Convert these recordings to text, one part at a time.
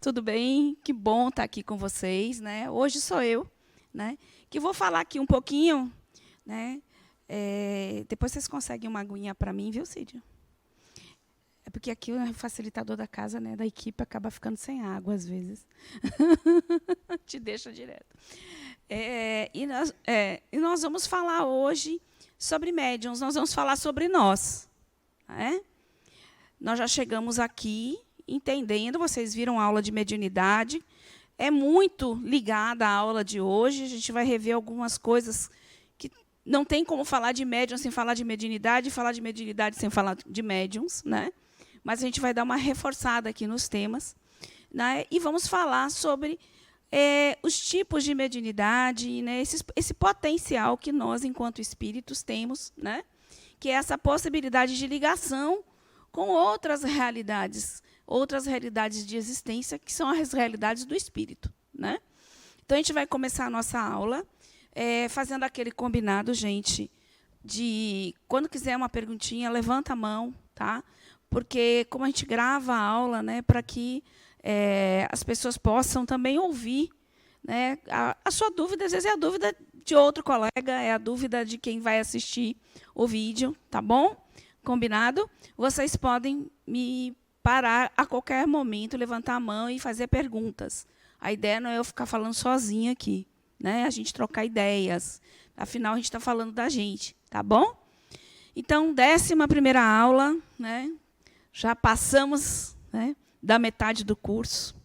Tudo bem? Que bom estar aqui com vocês, né? Hoje sou eu, né? Que vou falar aqui um pouquinho, né? Depois vocês conseguem uma aguinha para mim, viu, Cídio? É porque aqui o facilitador da casa, né, da equipe, acaba ficando sem água às vezes. Te deixa direto. E nós vamos falar hoje sobre médiuns. Nós vamos falar sobre nós, né? Nós já chegamos aqui entendendo, vocês viram a aula de mediunidade, é muito ligada à aula de hoje, a gente vai rever algumas coisas que não tem como falar de médium sem falar de mediunidade, falar de mediunidade sem falar de médiums, né? Mas a gente vai dar uma reforçada aqui nos temas, né? E vamos falar sobre os tipos de mediunidade, né? Esse potencial que nós, enquanto espíritos, temos, né? Que é essa possibilidade de ligação com outras realidades de existência, que são as realidades do espírito, né? Então, a gente vai começar a nossa aula fazendo aquele combinado, gente, de, quando quiser uma perguntinha, levanta a mão, tá? Porque, como a gente grava a aula, né, para que as pessoas possam também ouvir, né, a sua dúvida, às vezes é a dúvida de outro colega, é a dúvida de quem vai assistir o vídeo, tá bom? Combinado? Vocês podem me parar a qualquer momento, levantar a mão e fazer perguntas. A ideia não é eu ficar falando sozinha aqui, né? A gente trocar ideias. Afinal, a gente está falando da gente, tá bom? Então, 11ª aula, né? Já passamos, né, da metade do curso.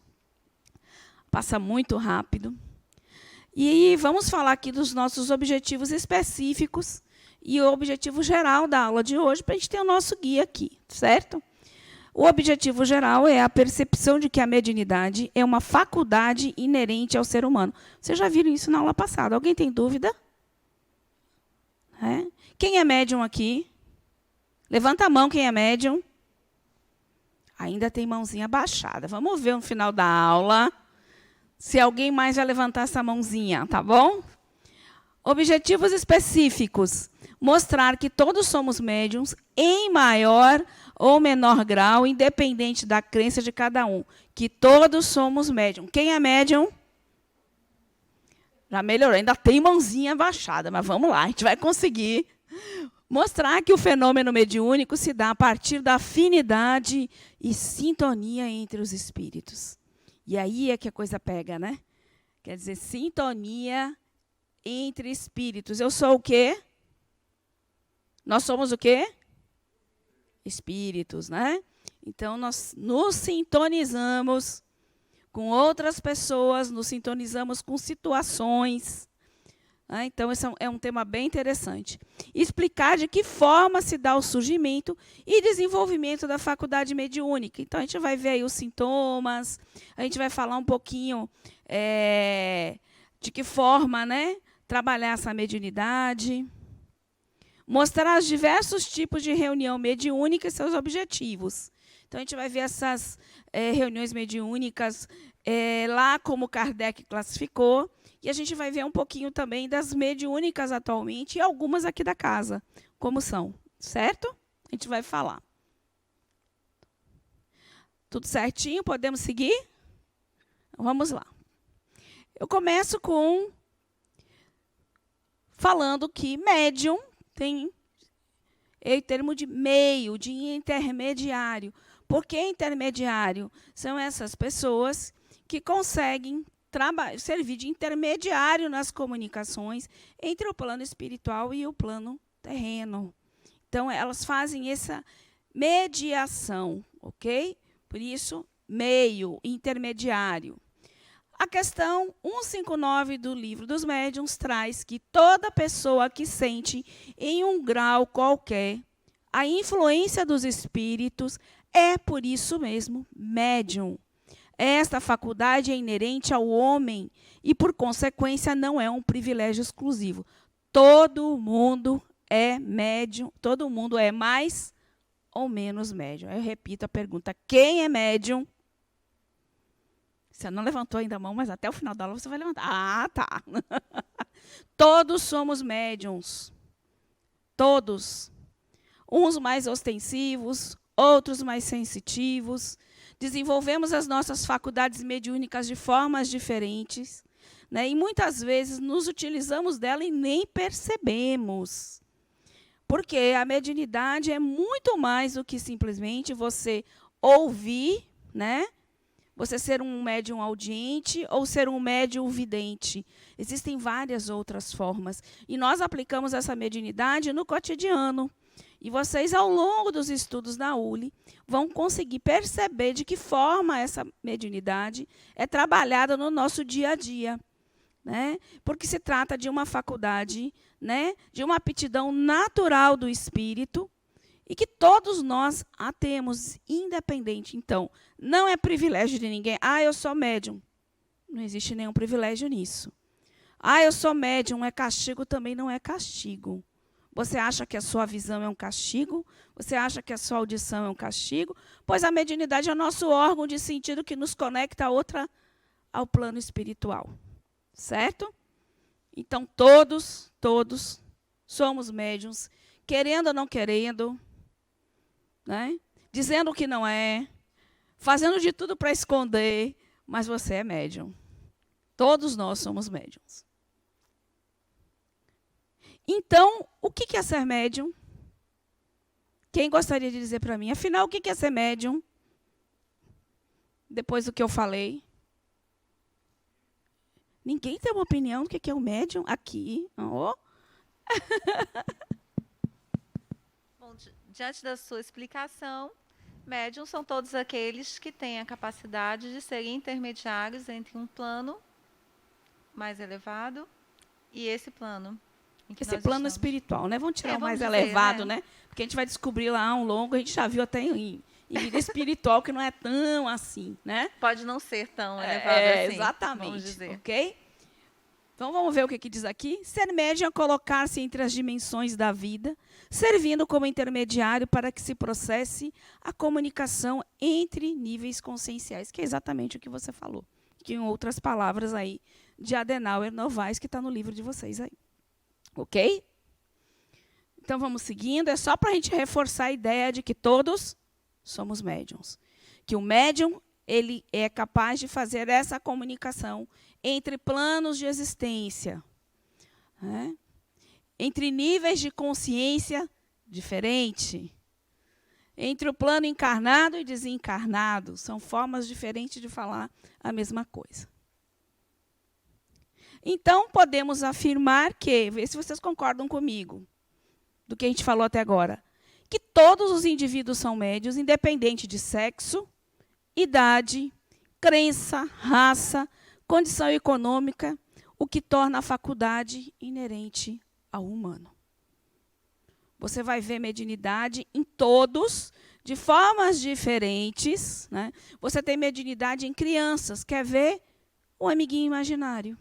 Passa muito rápido. E vamos falar aqui dos nossos objetivos específicos e o objetivo geral da aula de hoje, para a gente ter o nosso guia aqui, certo? O objetivo geral é a percepção de que a mediunidade é uma faculdade inerente ao ser humano. Vocês já viram isso na aula passada. Alguém tem dúvida? Quem é médium aqui? Levanta a mão quem é médium. Ainda tem mãozinha baixada. Vamos ver no final da aula se alguém mais vai levantar essa mãozinha, tá bom? Objetivos específicos. Mostrar que todos somos médiums em maior ou menor grau, independente da crença de cada um. Que todos somos médium. Quem é médium? Já melhorou. Ainda tem mãozinha baixada, mas vamos lá, a gente vai conseguir. Mostrar que o fenômeno mediúnico se dá a partir da afinidade e sintonia entre os espíritos. E aí é que a coisa pega, né? Quer dizer, sintonia entre espíritos. Eu sou o quê? Nós somos o quê? Espíritos, né? Então, nós nos sintonizamos com outras pessoas, nos sintonizamos com situações. Né? Então, esse é um tema bem interessante. Explicar de que forma se dá o surgimento e desenvolvimento da faculdade mediúnica. Então, a gente vai ver aí os sintomas, a gente vai falar um pouquinho de que forma, né, trabalhar essa mediunidade. Mostrar os diversos tipos de reunião mediúnica e seus objetivos. Então, a gente vai ver essas reuniões mediúnicas lá como Kardec classificou, e a gente vai ver um pouquinho também das mediúnicas atualmente e algumas aqui da casa, como são, certo? A gente vai falar. Tudo certinho? Podemos seguir? Vamos lá. Eu começo falando que médium tem o termo de meio, de intermediário. Por que intermediário? São essas pessoas que conseguem servir de intermediário nas comunicações entre o plano espiritual e o plano terreno. Então, elas fazem essa mediação, ok? Por isso, meio, intermediário. A questão 159 do Livro dos Médiuns traz que toda pessoa que sente, em um grau qualquer, a influência dos espíritos é, por isso mesmo, médium. Esta faculdade é inerente ao homem e, por consequência, não é um privilégio exclusivo. Todo mundo é médium, todo mundo é mais ou menos médium. Eu repito a pergunta: quem é médium? Você não levantou ainda a mão, mas até o final da aula você vai levantar. Ah, tá. Todos somos médiums. Todos. Uns mais ostensivos, outros mais sensitivos. desenvolvemos as nossas faculdades mediúnicas de formas diferentes, né? E muitas vezes nos utilizamos dela e nem percebemos. Porque a mediunidade é muito mais do que simplesmente você ouvir, né? Você ser um médium audiente ou ser um médium vidente. Existem várias outras formas. E nós aplicamos essa mediunidade no cotidiano. E vocês, ao longo dos estudos da ULI, vão conseguir perceber de que forma essa mediunidade é trabalhada no nosso dia a dia, né? Porque se trata de uma faculdade, né, de uma aptidão natural do espírito e que todos nós a temos, independente. Então, não é privilégio de ninguém. Ah, eu sou médium. Não existe nenhum privilégio nisso. Ah, eu sou médium, é castigo, também não é castigo. Você acha que a sua visão é um castigo? Você acha que a sua audição é um castigo? Pois a mediunidade é o nosso órgão de sentido que nos conecta ao plano espiritual. Certo? Então, todos somos médiuns, querendo ou não querendo, né? Dizendo que não é, fazendo de tudo para esconder, mas você é médium. Todos nós somos médiuns. Então, o que é ser médium? Quem gostaria de dizer para mim? Afinal, o que é ser médium? Depois do que eu falei. Ninguém tem uma opinião do que é o médium aqui. Oh. Bom, diante da sua explicação, médiums são todos aqueles que têm a capacidade de serem intermediários entre um plano mais elevado e esse plano. Esse plano espiritual, né? Vamos tirar o mais elevado, né? Porque a gente vai descobrir lá um longo, a gente já viu até em vida espiritual que não é tão assim, né? Pode não ser tão elevado assim. Exatamente. Vamos dizer. Ok? Então vamos ver o que diz aqui. Ser médium é colocar-se entre as dimensões da vida, servindo como intermediário para que se processe a comunicação entre níveis conscienciais, que é exatamente o que você falou. Que em outras palavras aí, de Adenauer Novaes, que está no livro de vocês aí. Ok? Então, vamos seguindo. É só para a gente reforçar a ideia de que todos somos médiums. Que o médium ele é capaz de fazer essa comunicação entre planos de existência, né? Entre níveis de consciência diferentes, entre o plano encarnado e desencarnado. São formas diferentes de falar a mesma coisa. Então, podemos afirmar que, vê se vocês concordam comigo, do que a gente falou até agora, que todos os indivíduos são médios, independente de sexo, idade, crença, raça, condição econômica, o que torna a faculdade inerente ao humano. Você vai ver mediunidade em todos, de formas diferentes, né? Você tem mediunidade em crianças, quer ver o amiguinho imaginário.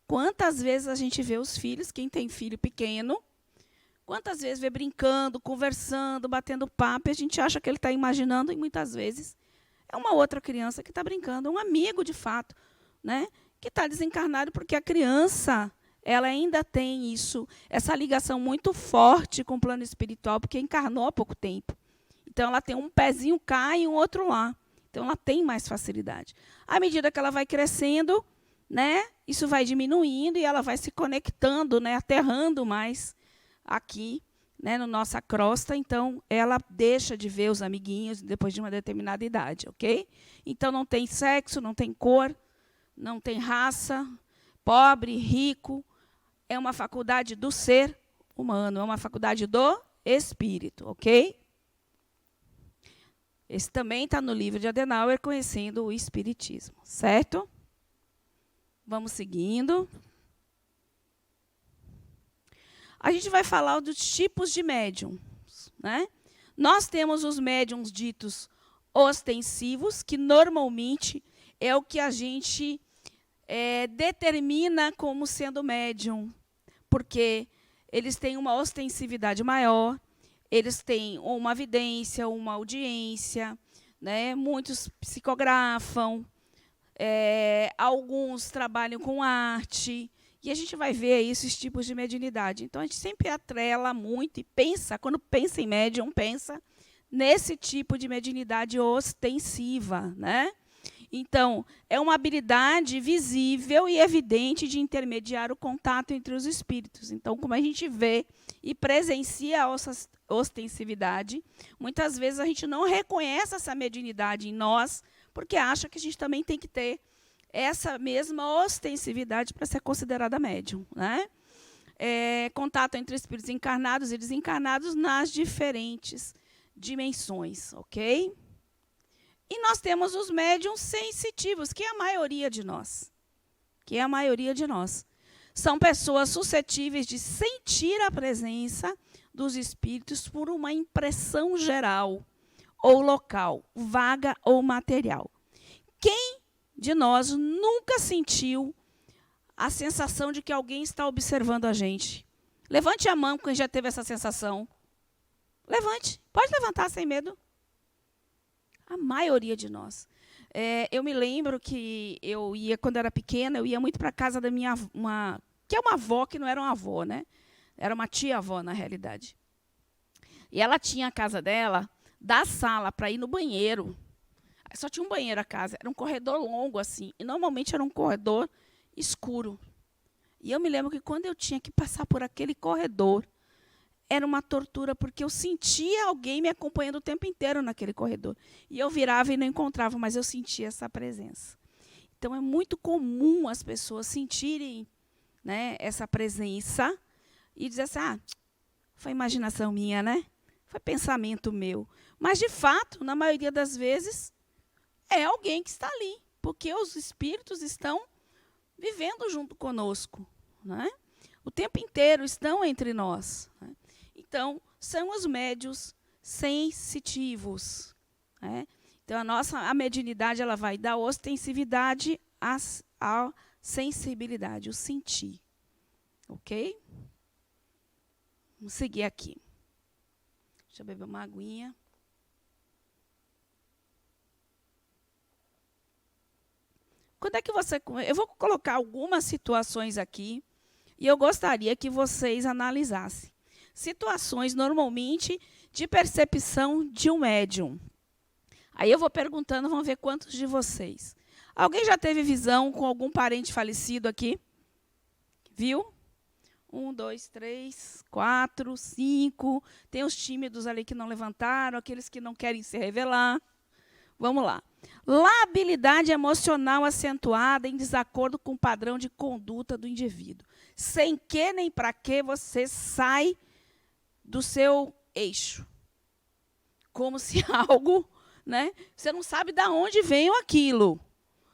Quantas vezes a gente vê os filhos, quem tem filho pequeno, quantas vezes vê brincando, conversando, batendo papo, e a gente acha que ele está imaginando, e muitas vezes é uma outra criança que está brincando, um amigo de fato, né, que está desencarnado, porque a criança ela ainda tem isso, essa ligação muito forte com o plano espiritual, porque encarnou há pouco tempo. Então, ela tem um pezinho cá e um outro lá. Então, ela tem mais facilidade. À medida que ela vai crescendo, né, isso vai diminuindo e ela vai se conectando, né, aterrando mais aqui, né, na nossa crosta. Então, ela deixa de ver os amiguinhos depois de uma determinada idade, ok? Então, não tem sexo, não tem cor, não tem raça, pobre, rico. É uma faculdade do ser humano, é uma faculdade do espírito, ok? Esse também está no livro de Adenauer, Conhecendo o Espiritismo, certo? Vamos seguindo. A gente vai falar dos tipos de médiums, né? Nós temos os médiums ditos ostensivos, que normalmente é o que a gente determina como sendo médium, porque eles têm uma ostensividade maior, eles têm uma vidência, uma audiência, né? Muitos psicografam, alguns trabalham com arte, e a gente vai ver aí esses tipos de mediunidade. Então, a gente sempre atrela muito e pensa, quando pensa em médium, pensa nesse tipo de mediunidade ostensiva, né? Então, é uma habilidade visível e evidente de intermediar o contato entre os espíritos. Então, como a gente vê e presencia a ostensividade, muitas vezes a gente não reconhece essa mediunidade em nós, porque acha que a gente também tem que ter essa mesma ostensividade para ser considerada médium, né? Contato entre espíritos encarnados e desencarnados nas diferentes dimensões, ok? E nós temos os médiums sensitivos, que é a maioria de nós. São pessoas suscetíveis de sentir a presença dos espíritos por uma impressão geral ou local, vaga ou material. Quem de nós nunca sentiu a sensação de que alguém está observando a gente? Levante a mão quem já teve essa sensação. Levante, pode levantar sem medo. A maioria de nós. Eu me lembro que eu ia, quando era pequena, eu ia muito para a casa da minha que é uma avó que não era uma avó, né? Era uma tia-avó, na realidade. E ela tinha a casa dela, da sala para ir no banheiro. Só tinha um banheiro a casa, era um corredor longo assim, e normalmente era um corredor escuro. E eu me lembro que quando eu tinha que passar por aquele corredor, era uma tortura, porque eu sentia alguém me acompanhando o tempo inteiro naquele corredor. E eu virava e não encontrava, mas eu sentia essa presença. Então, é muito comum as pessoas sentirem, né, essa presença e dizer assim, foi imaginação minha, né? Foi pensamento meu. Mas, de fato, na maioria das vezes, é alguém que está ali, porque os espíritos estão vivendo junto conosco, né? O tempo inteiro estão entre nós, né? Então, são os médiuns sensitivos, né? Então, a mediunidade ela vai da ostensividade à sensibilidade, o sentir. Ok? Vamos seguir aqui. Deixa eu beber uma aguinha. Quando é que você... Eu vou colocar algumas situações aqui e eu gostaria que vocês analisassem. Situações, normalmente, de percepção de um médium. Aí eu vou perguntando, vamos ver quantos de vocês. Alguém já teve visão com algum parente falecido aqui? Viu? 1, 2, 3, 4, 5. Tem os tímidos ali que não levantaram, aqueles que não querem se revelar. Vamos lá. Labilidade emocional acentuada em desacordo com o padrão de conduta do indivíduo. Sem que nem para que você sai do seu eixo. Como se algo, né? Você não sabe de onde veio aquilo.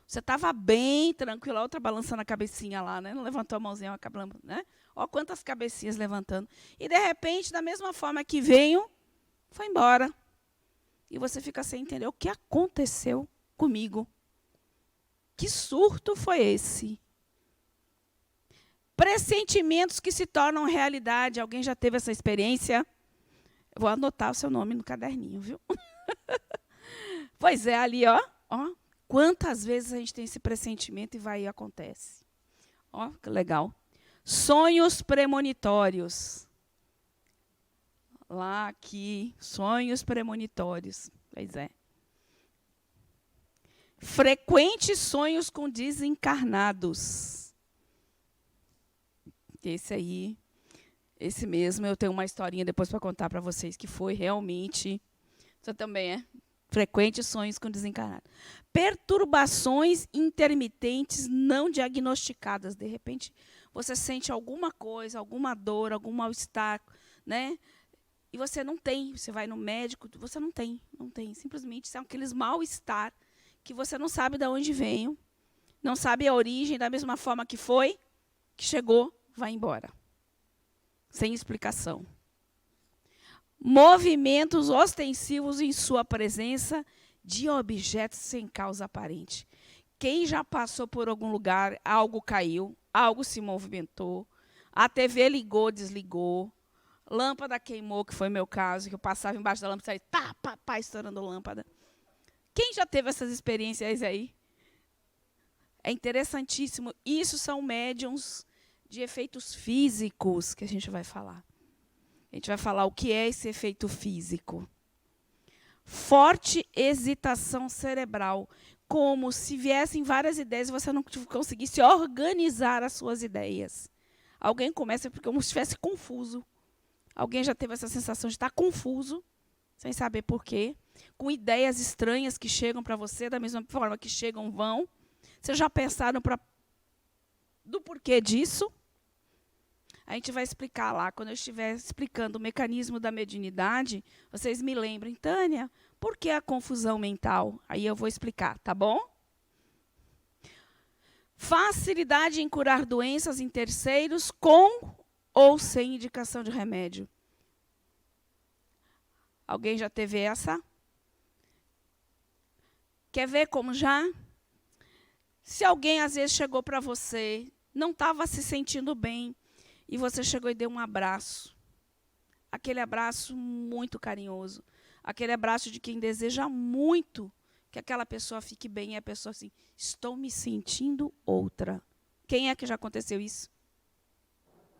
Você estava bem tranquilo, a outra balançando a cabecinha lá, né? Não levantou a mãozinha, né? Olha quantas cabecinhas levantando. E, de repente, da mesma forma que veio, foi embora. E você fica sem entender o que aconteceu comigo. Que surto foi esse? Pressentimentos que se tornam realidade. Alguém já teve essa experiência? Eu vou anotar o seu nome no caderninho, viu? Pois é, ali, ó. Quantas vezes a gente tem esse pressentimento e vai e acontece. Ó, que legal. Sonhos premonitórios. Lá, aqui, sonhos premonitórios. Pois é. Frequentes sonhos com desencarnados. Esse mesmo, eu tenho uma historinha depois para contar para vocês, que foi realmente... Você também é? Frequentes sonhos com desencarnados. Perturbações intermitentes não diagnosticadas. De repente, você sente alguma coisa, alguma dor, algum mal-estar, né? E você não tem, você vai no médico, você não tem. Simplesmente são aqueles mal-estar que você não sabe de onde veio, não sabe a origem, da mesma forma que foi, que chegou, vai embora. Sem explicação. Movimentos ostensivos em sua presença de objetos sem causa aparente. Quem já passou por algum lugar, algo caiu, algo se movimentou, a TV ligou, desligou, lâmpada queimou, que foi meu caso, que eu passava embaixo da lâmpada e saía, pá, estourando lâmpada. Quem já teve essas experiências aí? É interessantíssimo. Isso são médiums de efeitos físicos que a gente vai falar. A gente vai falar o que é esse efeito físico. forte hesitação cerebral, como se viessem várias ideias e você não conseguisse organizar as suas ideias. Alguém começa como se estivesse confuso. Alguém já teve essa sensação de estar confuso, sem saber por quê, com ideias estranhas que chegam para você, da mesma forma que chegam, vão. Vocês já pensaram do porquê disso? A gente vai explicar lá, quando eu estiver explicando o mecanismo da mediunidade, vocês me lembrem, Tânia, por que a confusão mental? Aí eu vou explicar, tá bom? Facilidade em curar doenças em terceiros com ou sem indicação de remédio. Alguém já teve essa? Quer ver como já? Se alguém, às vezes, chegou para você, não estava se sentindo bem, e você chegou e deu um abraço. Aquele abraço muito carinhoso. Aquele abraço de quem deseja muito que aquela pessoa fique bem. E a pessoa assim, estou me sentindo outra. Quem é que já aconteceu isso?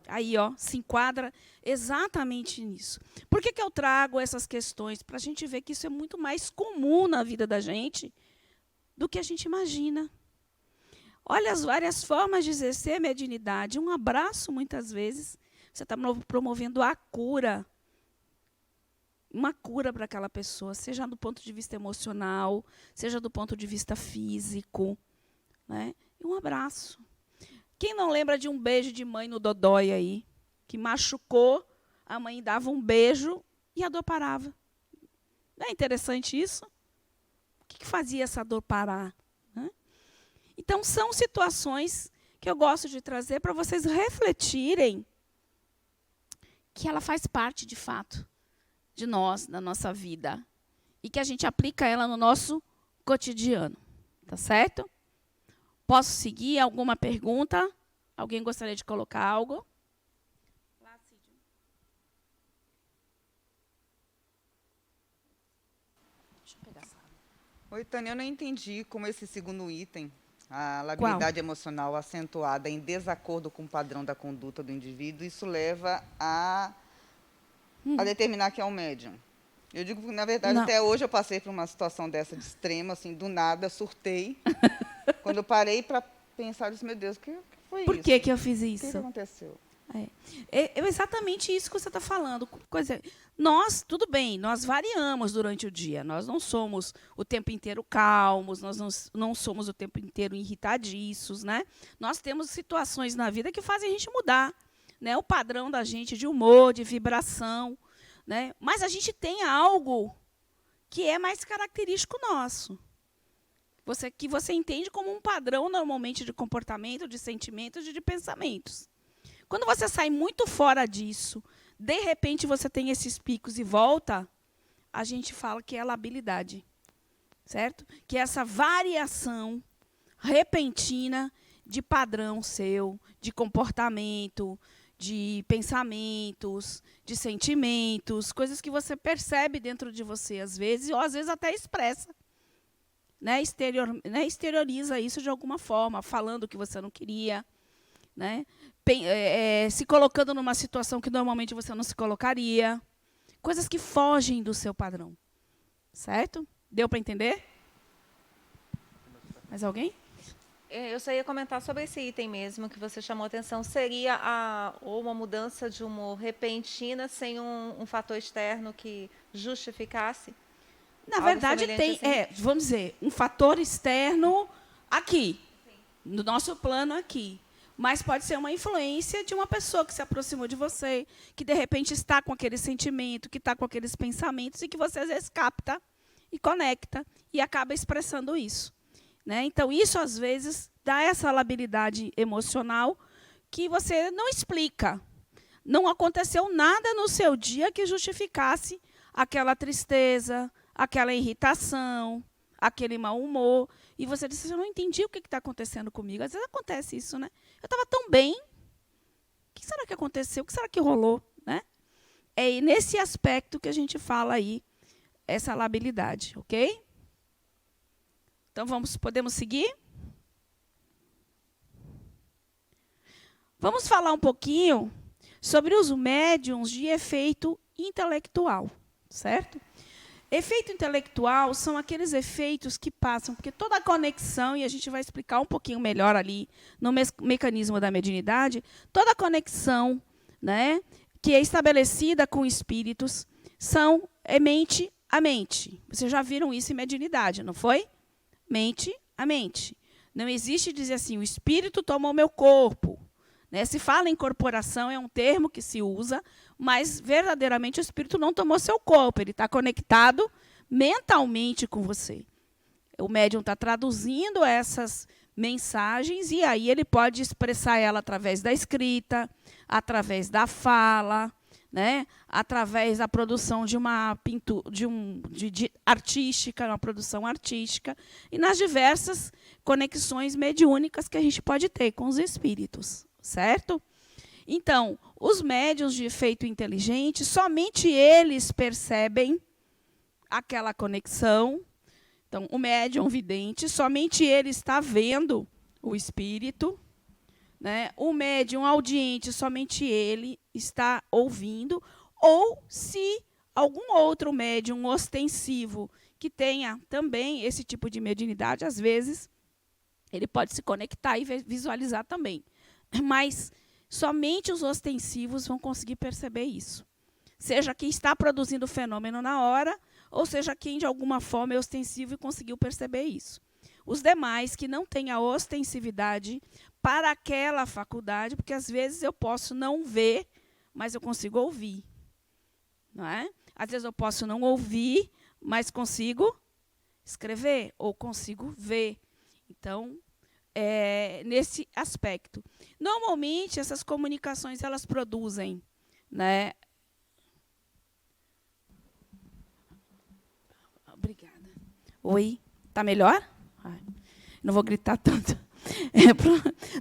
Aí, ó, se enquadra exatamente nisso. Por que eu trago essas questões? Para a gente ver que isso é muito mais comum na vida da gente do que a gente imagina. Olha as várias formas de exercer a mediunidade. Um abraço, muitas vezes, você está promovendo a cura. Uma cura para aquela pessoa, seja do ponto de vista emocional, seja do ponto de vista físico. Né? E um abraço. Quem não lembra de um beijo de mãe no dodói aí? Que machucou, a mãe dava um beijo e a dor parava. Não é interessante isso? O que fazia essa dor parar? Né? Então, são situações que eu gosto de trazer para vocês refletirem que ela faz parte, de fato, de nós, da nossa vida. E que a gente aplica ela no nosso cotidiano. Tá certo? Posso seguir? Alguma pergunta? Alguém gostaria de colocar algo? Deixa eu pegar essa. Oi, Tânia, eu não entendi como esse segundo item, a labilidade emocional acentuada em desacordo com o padrão da conduta do indivíduo, isso leva a determinar que é um médium. Eu digo que, na verdade, Não. até hoje eu passei por uma situação dessa de extrema, assim, do nada, surtei. Quando eu parei para pensar, eu disse, meu Deus, o que foi Por isso? que eu fiz O isso? que aconteceu? É exatamente isso que você está falando. Nós, tudo bem, nós variamos durante o dia. Nós não somos o tempo inteiro calmos, nós não somos o tempo inteiro irritadiços. Né? Nós temos situações na vida que fazem a gente mudar, né? O padrão da gente de humor, de vibração. Né? Mas a gente tem algo que é mais característico nosso. Que você entende como um padrão, normalmente, de comportamento, de sentimentos e de pensamentos. Quando você sai muito fora disso, de repente você tem esses picos e volta, a gente fala que é labilidade. Certo? Que é essa variação repentina de padrão seu, de comportamento, de pensamentos, de sentimentos, coisas que você percebe dentro de você, às vezes, ou às vezes até expressa. Né? Exterioriza isso de alguma forma, falando o que você não queria, né? Se colocando numa situação que normalmente você não se colocaria. Coisas que fogem do seu padrão. Certo? Deu para entender? Mais alguém? Eu só ia comentar sobre esse item mesmo que você chamou a atenção. Seria ou uma mudança de humor repentina sem um fator externo que justificasse? Na Algo verdade, semelhante tem, assim? vamos dizer, um fator externo aqui, no nosso plano aqui. Mas pode ser uma influência de uma pessoa que se aproximou de você, que, de repente, está com aquele sentimento, que está com aqueles pensamentos, e que você, às vezes, capta e conecta e acaba expressando isso. Né? Então, isso, às vezes, dá essa labilidade emocional que você não explica. Não aconteceu nada no seu dia que justificasse aquela tristeza, aquela irritação, aquele mau humor. E você disse, eu não entendi o que está acontecendo comigo. Às vezes acontece isso, né? Eu estava tão bem. O que será que aconteceu? O que será que rolou? Né? É nesse aspecto que a gente fala aí, essa labilidade, ok? Então, podemos seguir? Vamos falar um pouquinho sobre os médiums de efeito intelectual, certo? Efeito intelectual são aqueles efeitos que passam, porque toda a conexão, e a gente vai explicar um pouquinho melhor ali no mecanismo da mediunidade, toda a conexão, né, que é estabelecida com espíritos é mente a mente. Vocês já viram isso em mediunidade, não foi? Mente a mente. Não existe dizer assim, o espírito tomou meu corpo. Né? Se fala em incorporação, é um termo que se usa, mas verdadeiramente o espírito não tomou seu corpo, ele está conectado mentalmente com você. O médium está traduzindo essas mensagens e aí ele pode expressar ela através da escrita, através da fala, né? Através da produção de uma pintura, artística, uma produção artística, e nas diversas conexões mediúnicas que a gente pode ter com os espíritos, certo? Então, os médiuns de efeito inteligente, somente eles percebem aquela conexão. Então, o médium vidente, somente ele está vendo o espírito. Né? O médium audiente, somente ele está ouvindo. Ou se algum outro médium ostensivo que tenha também esse tipo de mediunidade, às vezes, ele pode se conectar e visualizar também. Mas somente os ostensivos vão conseguir perceber isso. Seja quem está produzindo o fenômeno na hora, ou seja quem, de alguma forma, é ostensivo e conseguiu perceber isso. Os demais que não têm a ostensividade para aquela faculdade, porque às vezes eu posso não ver, mas eu consigo ouvir. Não é? Às vezes eu posso não ouvir, mas consigo escrever, ou consigo ver. Então, nesse aspecto. Normalmente, essas comunicações elas produzem, né? Obrigada. Oi, tá melhor? Ai, não vou gritar tanto.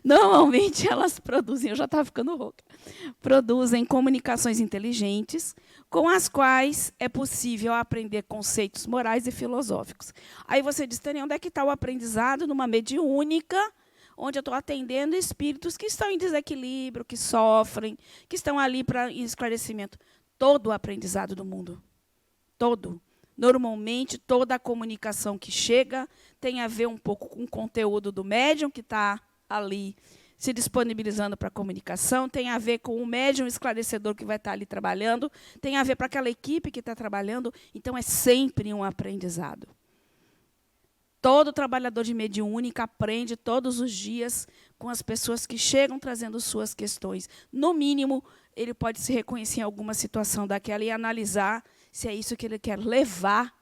Normalmente elas produzem, eu já estava ficando rouca, produzem comunicações inteligentes com as quais é possível aprender conceitos morais e filosóficos. Aí você diz, Tânia, onde é que está o aprendizado numa mediúnica, onde eu estou atendendo espíritos que estão em desequilíbrio, que sofrem, que estão ali para esclarecimento? Todo o aprendizado do mundo. Todo. Normalmente, toda a comunicação que chega tem a ver um pouco com o conteúdo do médium que está ali se disponibilizando para a comunicação, tem a ver com o médium esclarecedor que vai estar ali trabalhando, tem a ver para aquela equipe que está trabalhando. Então, é sempre um aprendizado. Todo trabalhador de mediúnica aprende todos os dias com as pessoas que chegam trazendo suas questões. No mínimo, ele pode se reconhecer em alguma situação daquela e analisar se é isso que ele quer levar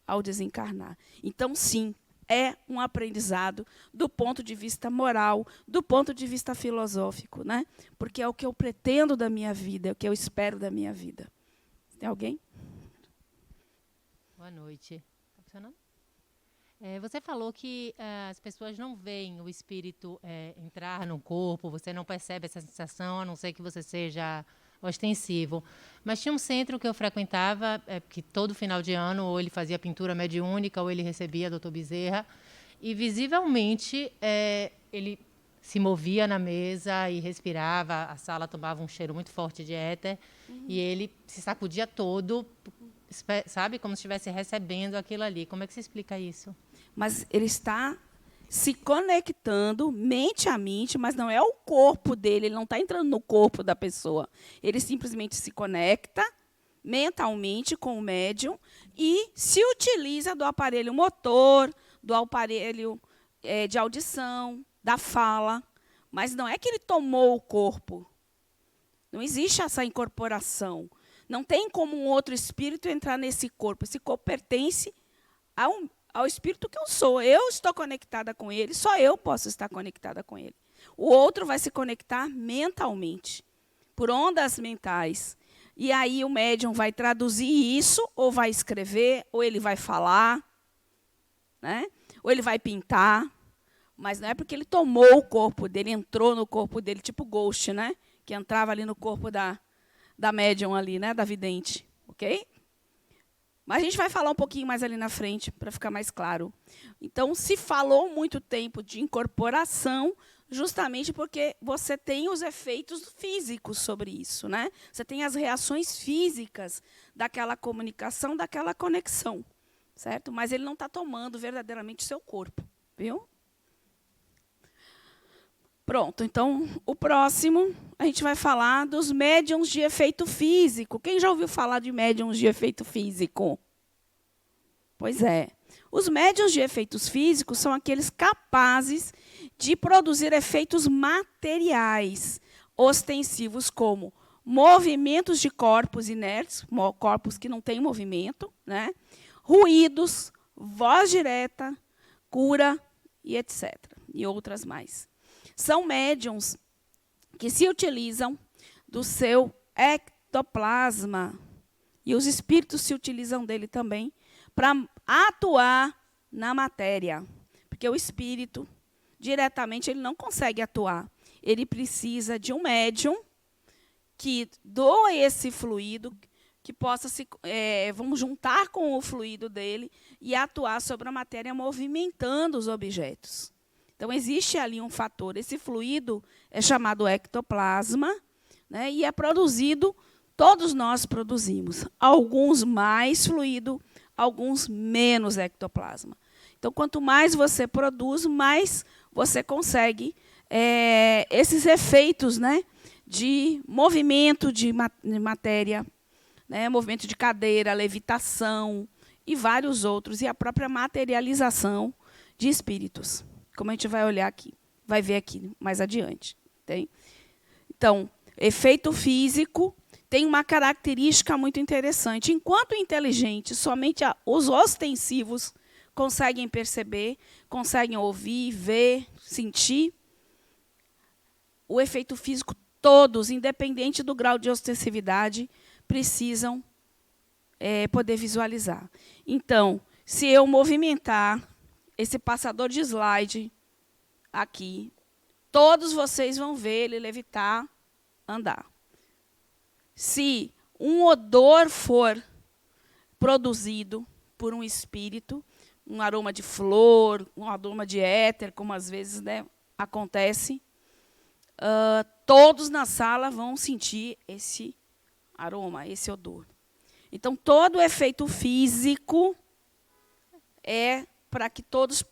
ao desencarnar. Então, sim, é um aprendizado do ponto de vista moral, do ponto de vista filosófico, né? Porque é o que eu pretendo da minha vida, é o que eu espero da minha vida. Tem alguém? Boa noite. Está funcionando? Você falou que as pessoas não veem o espírito entrar no corpo, você não percebe essa sensação, a não ser que você seja ostensivo. Mas tinha um centro que eu frequentava, que todo final de ano, ou ele fazia pintura mediúnica, ou ele recebia Dr. Bezerra, e visivelmente ele se movia na mesa e respirava, a sala tomava um cheiro muito forte de éter, e ele se sacudia todo, sabe, como se estivesse recebendo aquilo ali. Como é que você explica isso? Mas ele está se conectando mente a mente, mas não é o corpo dele, ele não está entrando no corpo da pessoa. Ele simplesmente se conecta mentalmente com o médium e se utiliza do aparelho motor, do aparelho de audição, da fala. Mas não é que ele tomou o corpo. Não existe essa incorporação. Não tem como um outro espírito entrar nesse corpo. Esse corpo pertence ao espírito que eu sou. Eu estou conectada com ele, só eu posso estar conectada com ele. O outro vai se conectar mentalmente, por ondas mentais. E aí o médium vai traduzir isso, ou vai escrever, ou ele vai falar, né? Ou ele vai pintar. Mas não é porque ele tomou o corpo dele, entrou no corpo dele, tipo Ghost, né? Que entrava ali no corpo da médium ali, né? Da vidente, ok? Mas a gente vai falar um pouquinho mais ali na frente, para ficar mais claro. Então, se falou muito tempo de incorporação, justamente porque você tem os efeitos físicos sobre isso, né? Você tem as reações físicas daquela comunicação, daquela conexão, certo? Mas ele não está tomando verdadeiramente seu corpo, viu? Pronto, então, o próximo, a gente vai falar dos médiums de efeito físico. Quem já ouviu falar de médiums de efeito físico? Pois é. Os médiums de efeitos físicos são aqueles capazes de produzir efeitos materiais, ostensivos, como movimentos de corpos inertes, corpos que não têm movimento, né? Ruídos, voz direta, cura e etc. E outras mais. São médiums que se utilizam do seu ectoplasma, e os espíritos se utilizam dele também, para atuar na matéria. Porque o espírito, diretamente, ele não consegue atuar. Ele precisa de um médium que doa esse fluido, que possa vamos juntar com o fluido dele e atuar sobre a matéria, movimentando os objetos. Então, existe ali um fator. Esse fluido é chamado ectoplasma, né, e é produzido, todos nós produzimos. Alguns mais fluido, alguns menos ectoplasma. Então, quanto mais você produz, mais você consegue esses efeitos, né, de movimento de matéria, né, movimento de cadeira, levitação e vários outros, e a própria materialização de espíritos, como a gente vai olhar aqui, vai ver aqui mais adiante. Tem? Então, efeito físico tem uma característica muito interessante. Enquanto inteligente, somente os ostensivos conseguem perceber, conseguem ouvir, ver, sentir. O efeito físico, todos, independente do grau de ostensividade, precisam poder visualizar. Então, se eu movimentar esse passador de slide aqui, todos vocês vão ver ele levitar, andar. Se um odor for produzido por um espírito, um aroma de flor, um aroma de éter, como às vezes, né, acontece, todos na sala vão sentir esse aroma, esse odor. Então, todo o efeito físico é para que todos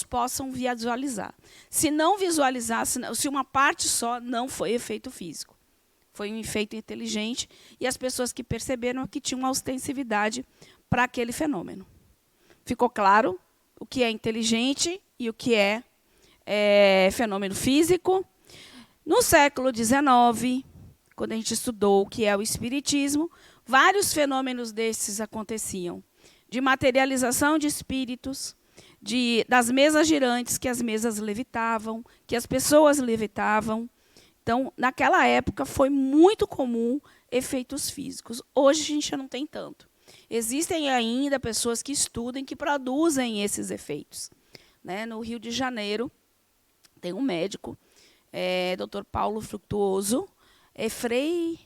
possam visualizar. Se não visualizar, se uma parte só, não foi efeito físico. Foi um efeito inteligente, e as pessoas que perceberam que tinham uma ostensividade para aquele fenômeno. Ficou claro o que é inteligente e o que é fenômeno físico? No século XIX, quando a gente estudou o que é o espiritismo, vários fenômenos desses aconteciam. De materialização de espíritos, das mesas girantes, que as mesas levitavam, que as pessoas levitavam. Então, naquela época, foi muito comum efeitos físicos. Hoje, a gente já não tem tanto. Existem ainda pessoas que estudam, que produzem esses efeitos. Né? No Rio de Janeiro, tem um médico, Dr. Paulo Frutuoso, Frei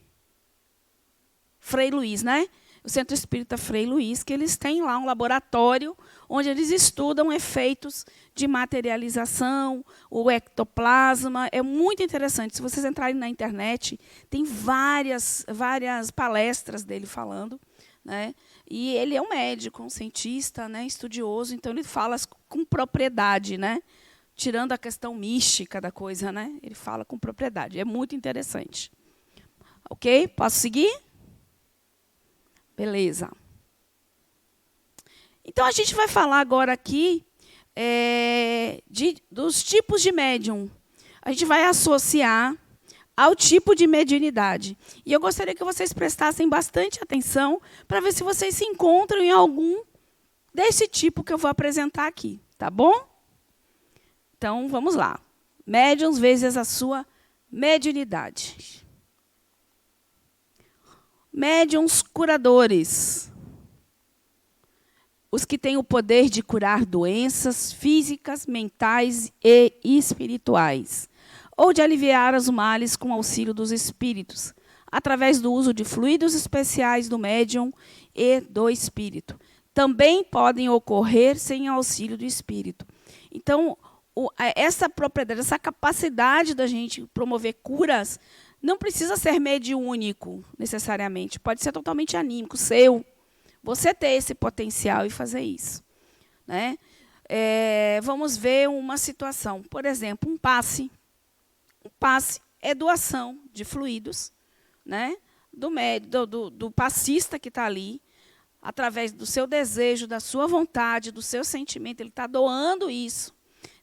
Luiz, né? O Centro Espírita Frei Luiz, que eles têm lá um laboratório onde eles estudam efeitos de materialização, o ectoplasma. É muito interessante. Se vocês entrarem na internet, tem várias palestras dele falando. Né? E ele é um médico, um cientista, né, estudioso, então ele fala com propriedade, né? Tirando a questão mística da coisa, né? Ele fala com propriedade. É muito interessante. Ok? Posso seguir? Beleza. Então, a gente vai falar agora aqui dos tipos de médium. A gente vai associar ao tipo de mediunidade. E eu gostaria que vocês prestassem bastante atenção para ver se vocês se encontram em algum desse tipo que eu vou apresentar aqui. Tá bom? Então, vamos lá. Médiuns vezes a sua mediunidade. Médiuns curadores. Os que têm o poder de curar doenças físicas, mentais e espirituais, ou de aliviar os males com auxílio dos espíritos, através do uso de fluidos especiais do médium e do espírito. Também podem ocorrer sem auxílio do espírito. Então, essa propriedade, essa capacidade da gente promover curas, não precisa ser mediúnico, necessariamente. Pode ser totalmente anímico, seu. Você ter esse potencial e fazer isso. Né? Vamos ver uma situação. Por exemplo, um passe. Um passe é doação de fluidos, né? do passista que está ali, através do seu desejo, da sua vontade, do seu sentimento. Ele está doando isso.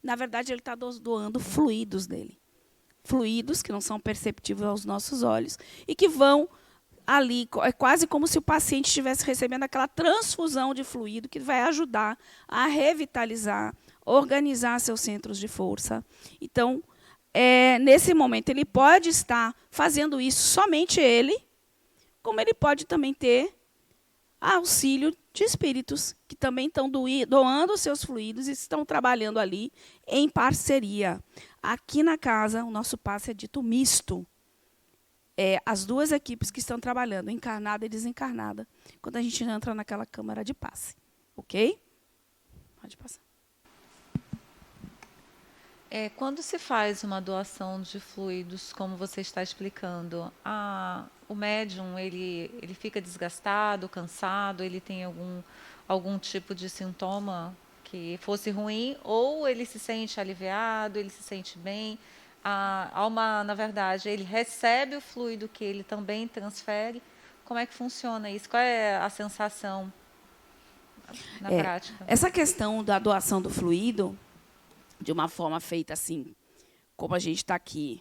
Na verdade, ele está doando fluidos dele. Fluidos que não são perceptíveis aos nossos olhos e que vão ali, é quase como se o paciente estivesse recebendo aquela transfusão de fluido que vai ajudar a revitalizar, organizar seus centros de força. Então, nesse momento, ele pode estar fazendo isso somente ele, como ele pode também ter auxílio de espíritos que também estão doando seus fluidos e estão trabalhando ali em parceria. Aqui na casa, o nosso passe é dito misto. As duas equipes que estão trabalhando, encarnada e desencarnada, quando a gente entra naquela câmara de passe. Ok? Pode passar. Quando se faz uma doação de fluidos, como você está explicando, o médium ele fica desgastado, cansado, ele tem algum tipo de sintoma que fosse ruim, ou ele se sente aliviado, ele se sente bem? A alma, na verdade, ele recebe o fluido que ele também transfere. Como é que funciona isso? Qual é a sensação na prática? Essa questão da doação do fluido, de uma forma feita assim, como a gente está aqui,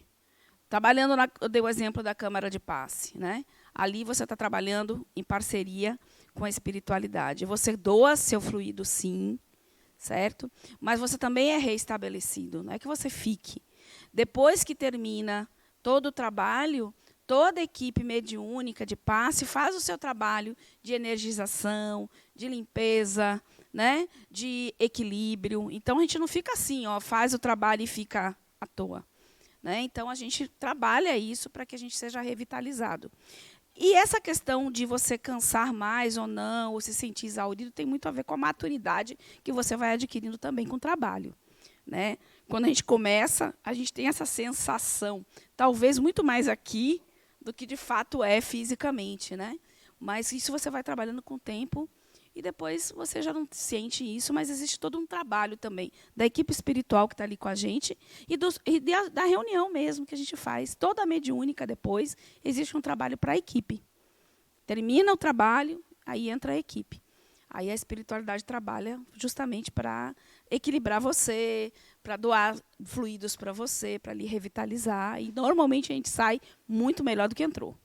trabalhando, eu dei o exemplo da câmara de passe, né? Ali você está trabalhando em parceria com a espiritualidade. Você doa seu fluido, sim, certo? Mas você também é reestabelecido, não é que você fique. Depois que termina todo o trabalho, toda a equipe mediúnica de passe faz o seu trabalho de energização, de limpeza, né, de equilíbrio. Então, a gente não fica assim, faz o trabalho e fica à toa. Né? Então, a gente trabalha isso para que a gente seja revitalizado. E essa questão de você cansar mais ou não, ou se sentir exaurido, tem muito a ver com a maturidade que você vai adquirindo também com o trabalho. Né? Quando a gente começa, a gente tem essa sensação, talvez muito mais aqui do que de fato é fisicamente. Né? Mas isso você vai trabalhando com o tempo e depois você já não sente isso, mas existe todo um trabalho também da equipe espiritual que está ali com a gente e da reunião mesmo que a gente faz. Toda a mediúnica depois, existe um trabalho para a equipe. Termina o trabalho, aí entra a equipe. Aí a espiritualidade trabalha justamente para equilibrar você, para doar fluidos para você, para lhe revitalizar. E normalmente a gente sai muito melhor do que entrou.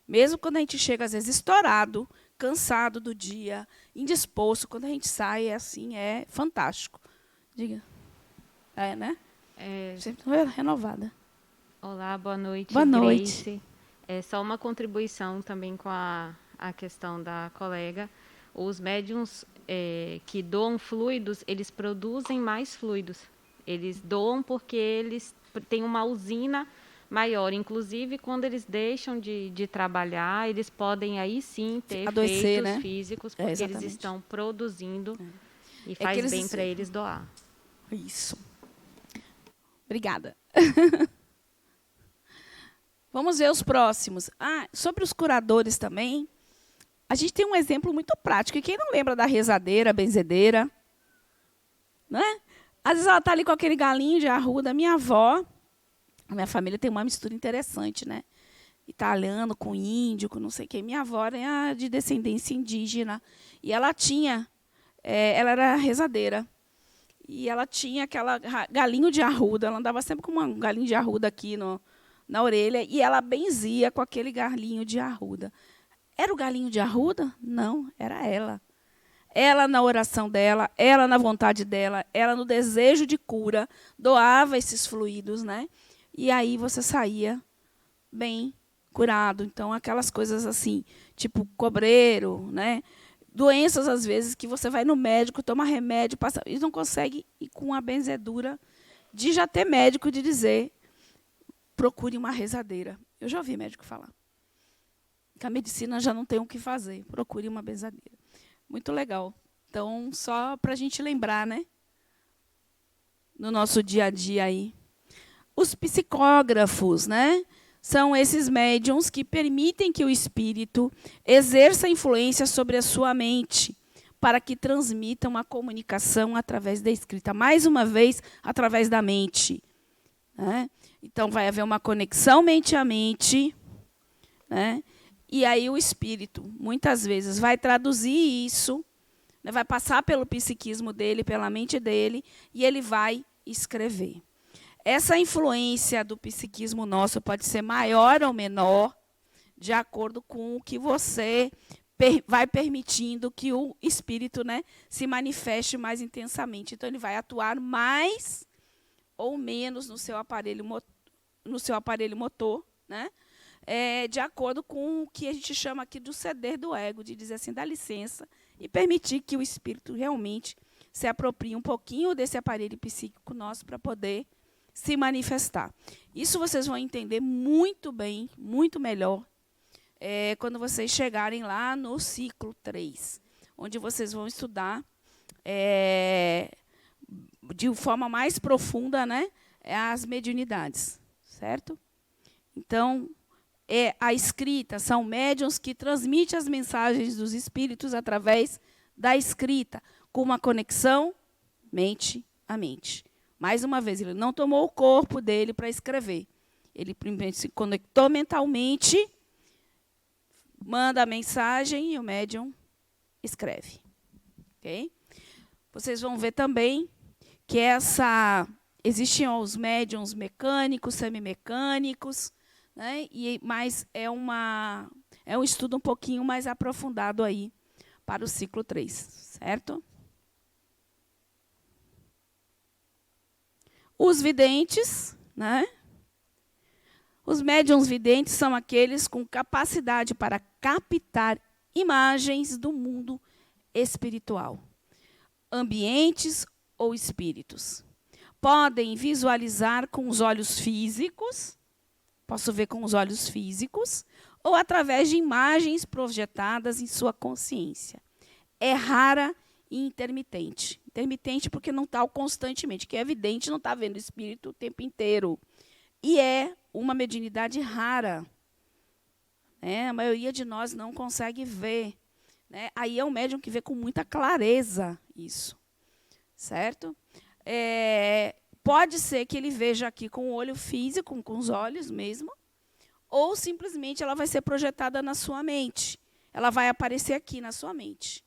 Mesmo quando a gente chega, às vezes, estourado, cansado do dia, indisposto, quando a gente sai, é fantástico. Diga. Né? Sempre renovada. Olá, boa noite. Boa noite. Grace. Só uma contribuição também com a questão da colega. Os médiuns que doam fluidos, eles produzem mais fluidos. Eles doam porque eles têm uma usina maior. Inclusive, quando eles deixam de trabalhar, eles podem aí sim ter efeitos, né, físicos, porque eles estão produzindo e faz bem para eles doar. Isso. Obrigada. Vamos ver os próximos. Sobre os curadores também, a gente tem um exemplo muito prático. E quem não lembra da rezadeira, benzedeira? Né? Às vezes ela está ali com aquele galinho de arruda. Minha avó, a minha família tem uma mistura interessante, né? Italiano com índio, com não sei o quê. Minha avó era de descendência indígena. E ela ela era rezadeira. E ela tinha aquela galinho de arruda. Ela andava sempre com um galinho de arruda aqui na orelha. E ela benzia com aquele galinho de arruda. Era o galinho de arruda? Não, era ela. Ela na oração dela, ela na vontade dela, ela no desejo de cura, doava esses fluidos, né? E aí você saía bem curado. Então, aquelas coisas assim, tipo cobreiro, né? Doenças, às vezes, que você vai no médico, toma remédio, passa, e não consegue ir com a benzedura de já ter médico de dizer, procure uma rezadeira. Eu já ouvi médico falar. Que a medicina já não tem o que fazer. Procure uma benzadeira. Muito legal. Então, só para a gente lembrar, né? no nosso dia a dia aí. Os psicógrafos, né? São esses médiums que permitem que o espírito exerça influência sobre a sua mente, para que transmitam a comunicação através da escrita. Mais uma vez, através da mente. Né? Então, vai haver uma conexão mente a mente, né? E aí o espírito, muitas vezes, vai traduzir isso, né? Vai passar pelo psiquismo dele, pela mente dele, e ele vai escrever. Essa influência do psiquismo nosso pode ser maior ou menor, de acordo com o que você vai permitindo que o espírito, né, se manifeste mais intensamente. Então, ele vai atuar mais ou menos no seu aparelho motor, né, de acordo com o que a gente chama aqui do ceder do ego, de dizer assim, dá licença, e permitir que o espírito realmente se aproprie um pouquinho desse aparelho psíquico nosso para poder se manifestar. Isso vocês vão entender muito bem, muito melhor, quando vocês chegarem lá no ciclo 3, onde vocês vão estudar de forma mais profunda, né, as mediunidades, certo? Então, a escrita são médiuns que transmitem as mensagens dos espíritos através da escrita, com uma conexão mente a mente. Mais uma vez, ele não tomou o corpo dele para escrever. Ele primeiro se conectou mentalmente, manda a mensagem e o médium escreve. Okay? Vocês vão ver também que existem os médiums mecânicos, semimecânicos, né? Mas é um estudo um pouquinho mais aprofundado aí para o ciclo 3, certo? Os videntes, né? Os médiuns videntes são aqueles com capacidade para captar imagens do mundo espiritual, ambientes ou espíritos. Podem visualizar com os olhos físicos, posso ver com os olhos físicos, ou através de imagens projetadas em sua consciência. É rara e intermitente. Intermitente porque não está constantemente, que é evidente, não está vendo o espírito o tempo inteiro. E é uma mediunidade rara. Né? A maioria de nós não consegue ver. Né? Aí é um médium que vê com muita clareza isso. Certo? Pode ser que ele veja aqui com o olho físico, com os olhos mesmo, ou simplesmente ela vai ser projetada na sua mente. Ela vai aparecer aqui na sua mente.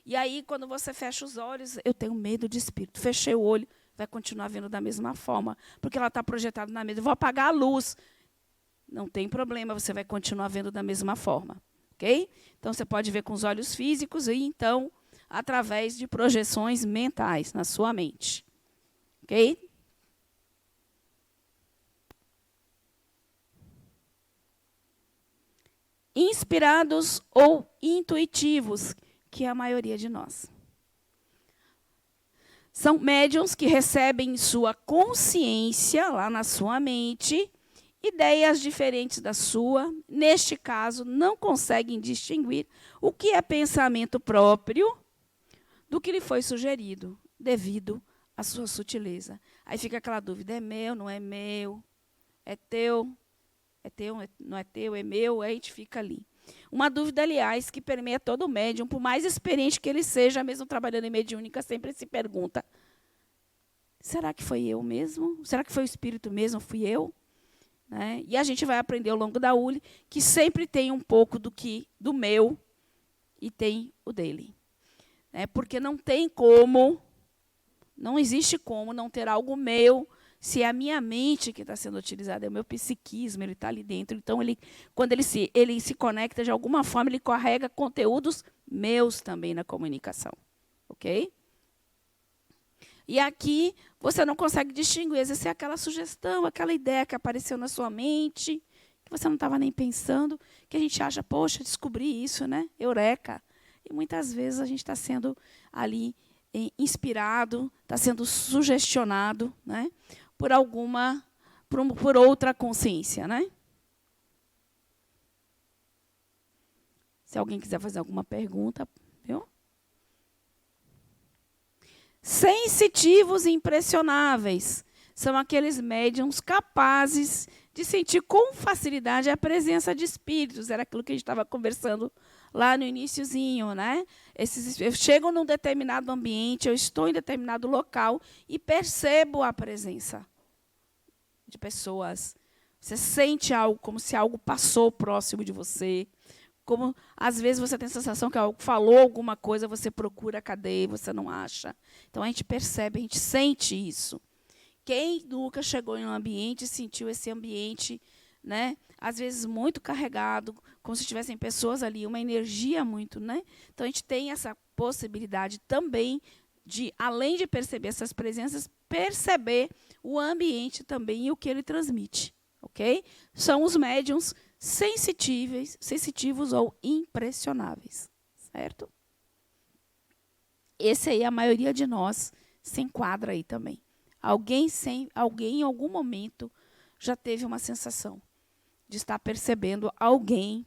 E aí, quando você fecha os olhos, eu tenho medo de espírito. Fechei o olho, vai continuar vendo da mesma forma, porque ela está projetada na mente. Eu vou apagar a luz. Não tem problema, você vai continuar vendo da mesma forma. Okay? Então, você pode ver com os olhos físicos e, então, através de projeções mentais na sua mente. Ok? Inspirados ou intuitivos, que é a maioria de nós. São médiuns que recebem em sua consciência, lá na sua mente, ideias diferentes da sua. Neste caso, não conseguem distinguir o que é pensamento próprio do que lhe foi sugerido, devido à sua sutileza. Aí fica aquela dúvida, é meu, não é meu? É teu, não é teu, é meu? Aí a gente fica ali. Uma dúvida, aliás, que permeia todo médium, por mais experiente que ele seja, mesmo trabalhando em mediúnica, sempre se pergunta, será que foi eu mesmo? Será que foi o espírito mesmo? Fui eu? Né? E a gente vai aprender ao longo da ULI que sempre tem um pouco do meu e tem o dele. Né? Porque não tem como, não existe como não ter algo meu, se é a minha mente que está sendo utilizada, é o meu psiquismo, ele está ali dentro. Então, quando ele se conecta, de alguma forma, ele carrega conteúdos meus também na comunicação. Ok? E aqui, você não consegue distinguir, às vezes é aquela sugestão, aquela ideia que apareceu na sua mente, que você não estava nem pensando, que a gente acha, poxa, descobri isso, né? Eureka! E muitas vezes a gente está sendo ali inspirado, está sendo sugestionado, né? Por outra consciência, né? Se alguém quiser fazer alguma pergunta, viu? Sensitivos e impressionáveis são aqueles médiums capazes de sentir com facilidade a presença de espíritos. Era aquilo que a gente estava conversando lá no iniciozinho, né? Eu chego num determinado ambiente, eu estou em determinado local e percebo a presença de pessoas. Você sente algo, como se algo passou próximo de você. Como, às vezes, você tem a sensação que algo falou alguma coisa, você procura, cadê, você não acha. Então, a gente percebe, a gente sente isso. Quem nunca chegou em um ambiente e sentiu esse ambiente, né, às vezes, muito carregado, como se tivessem pessoas ali, uma energia muito. Né? Então, a gente tem essa possibilidade também de, além de perceber essas presenças, perceber o ambiente também e o que ele transmite. Okay? São os médiuns sensitivos ou impressionáveis. Certo? Esse aí, a maioria de nós se enquadra aí também. Alguém em algum momento já teve uma sensação de estar percebendo alguém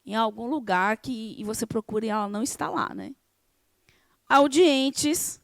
em algum lugar e você procura e ela não está lá. Né? Audientes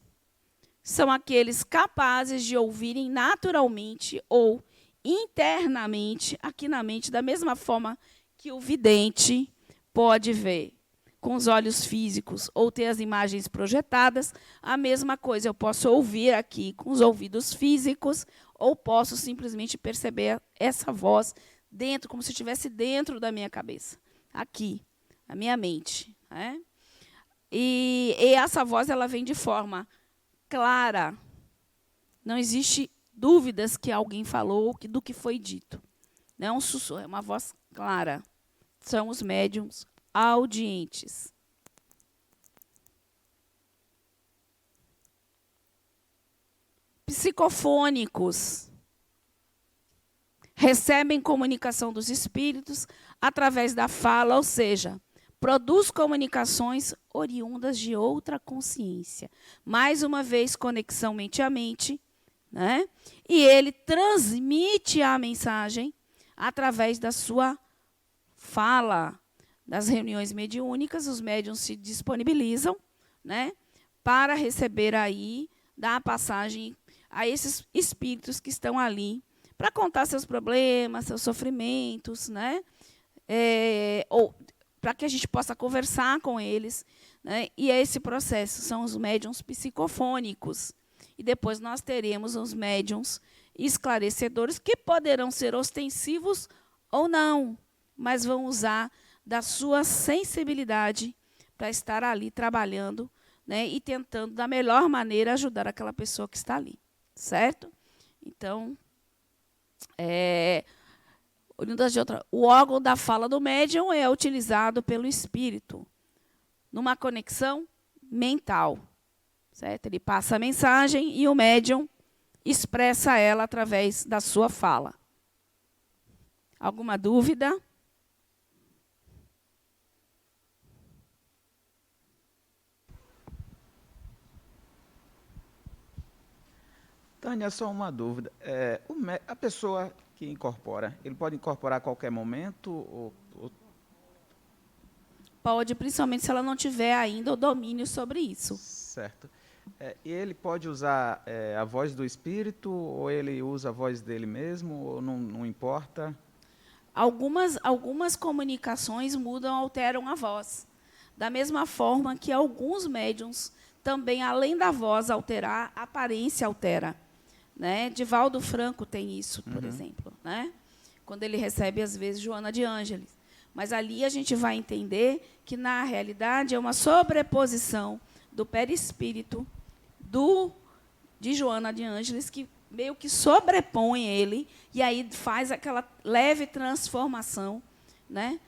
são aqueles capazes de ouvirem naturalmente ou internamente, aqui na mente, da mesma forma que o vidente pode ver com os olhos físicos ou ter as imagens projetadas, a mesma coisa, eu posso ouvir aqui com os ouvidos físicos ou posso simplesmente perceber essa voz dentro, como se estivesse dentro da minha cabeça, aqui, na minha mente. Né? E essa voz ela vem de forma clara, não existe dúvidas que alguém falou do que foi dito. Não é um sussurro, é uma voz clara. São os médiums audientes. Psicofônicos. Recebem comunicação dos espíritos através da fala, ou seja, produz comunicações oriundas de outra consciência. Mais uma vez, conexão mente a mente. Né? E ele transmite a mensagem através da sua fala. Das reuniões mediúnicas, os médiuns se disponibilizam, né, para receber aí, dar passagem a esses espíritos que estão ali, para contar seus problemas, seus sofrimentos, né, ou para que a gente possa conversar com eles. Né, e esse processo são os médiuns psicofônicos. E depois nós teremos os médiuns esclarecedores, que poderão ser ostensivos ou não, mas vão usar da sua sensibilidade para estar ali trabalhando, né, e tentando, da melhor maneira, ajudar aquela pessoa que está ali. Certo? Então, o órgão da fala do médium é utilizado pelo espírito numa conexão mental. Certo? Ele passa a mensagem e o médium expressa ela através da sua fala. Alguma dúvida? Tânia, só uma dúvida. A pessoa que incorpora, ele pode incorporar a qualquer momento? Pode, principalmente se ela não tiver ainda o domínio sobre isso. Certo. E ele pode usar a voz do espírito, ou ele usa a voz dele mesmo, ou não importa? Algumas comunicações mudam, alteram a voz. Da mesma forma que alguns médiuns também, além da voz alterar, a aparência altera. Né? Divaldo Franco tem isso, por exemplo. Né? Quando ele recebe, às vezes, Joana de Ângeles. Mas ali a gente vai entender que, na realidade, é uma sobreposição do perispírito de Joana de Ângeles, que meio que sobrepõe ele, e aí faz aquela leve transformação, né,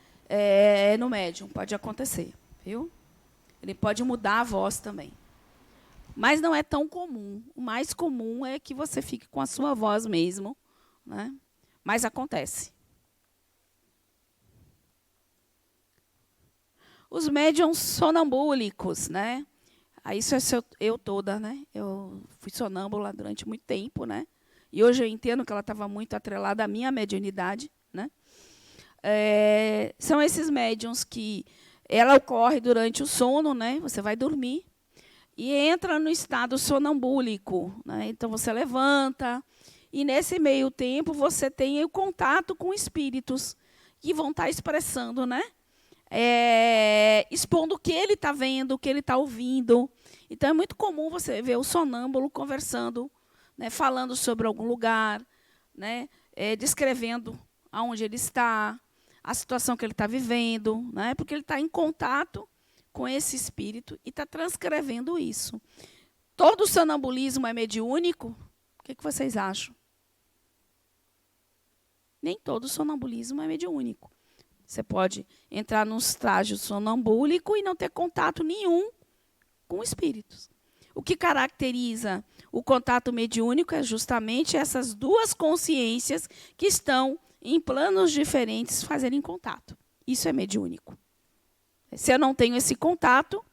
no médium. Pode acontecer. Viu? Ele pode mudar a voz também. Mas não é tão comum. O mais comum é que você fique com a sua voz mesmo. Né? Mas acontece. Os médiuns sonambúlicos, né? Isso é eu toda, né? Eu fui sonâmbula durante muito tempo, né? E hoje eu entendo que ela estava muito atrelada à minha mediunidade, né? São esses médiuns que ela ocorre durante o sono, né? Você vai dormir e entra no estado sonambúlico, né? Então, você levanta, e nesse meio tempo você tem o contato com espíritos que vão estar expressando, né? Expondo o que ele está vendo, o que ele está ouvindo. Então, é muito comum você ver o sonâmbulo conversando, né? Falando sobre algum lugar, né? Descrevendo aonde ele está, a situação que ele está vivendo, né? Porque ele está em contato com esse espírito e está transcrevendo isso. Todo sonambulismo é mediúnico? O que vocês acham? Nem todo sonambulismo é mediúnico. Você pode entrar num estágio sonambúlico e não ter contato nenhum com espíritos. O que caracteriza o contato mediúnico é justamente essas duas consciências que estão em planos diferentes fazerem contato. Isso é mediúnico. Se eu não tenho esse contato,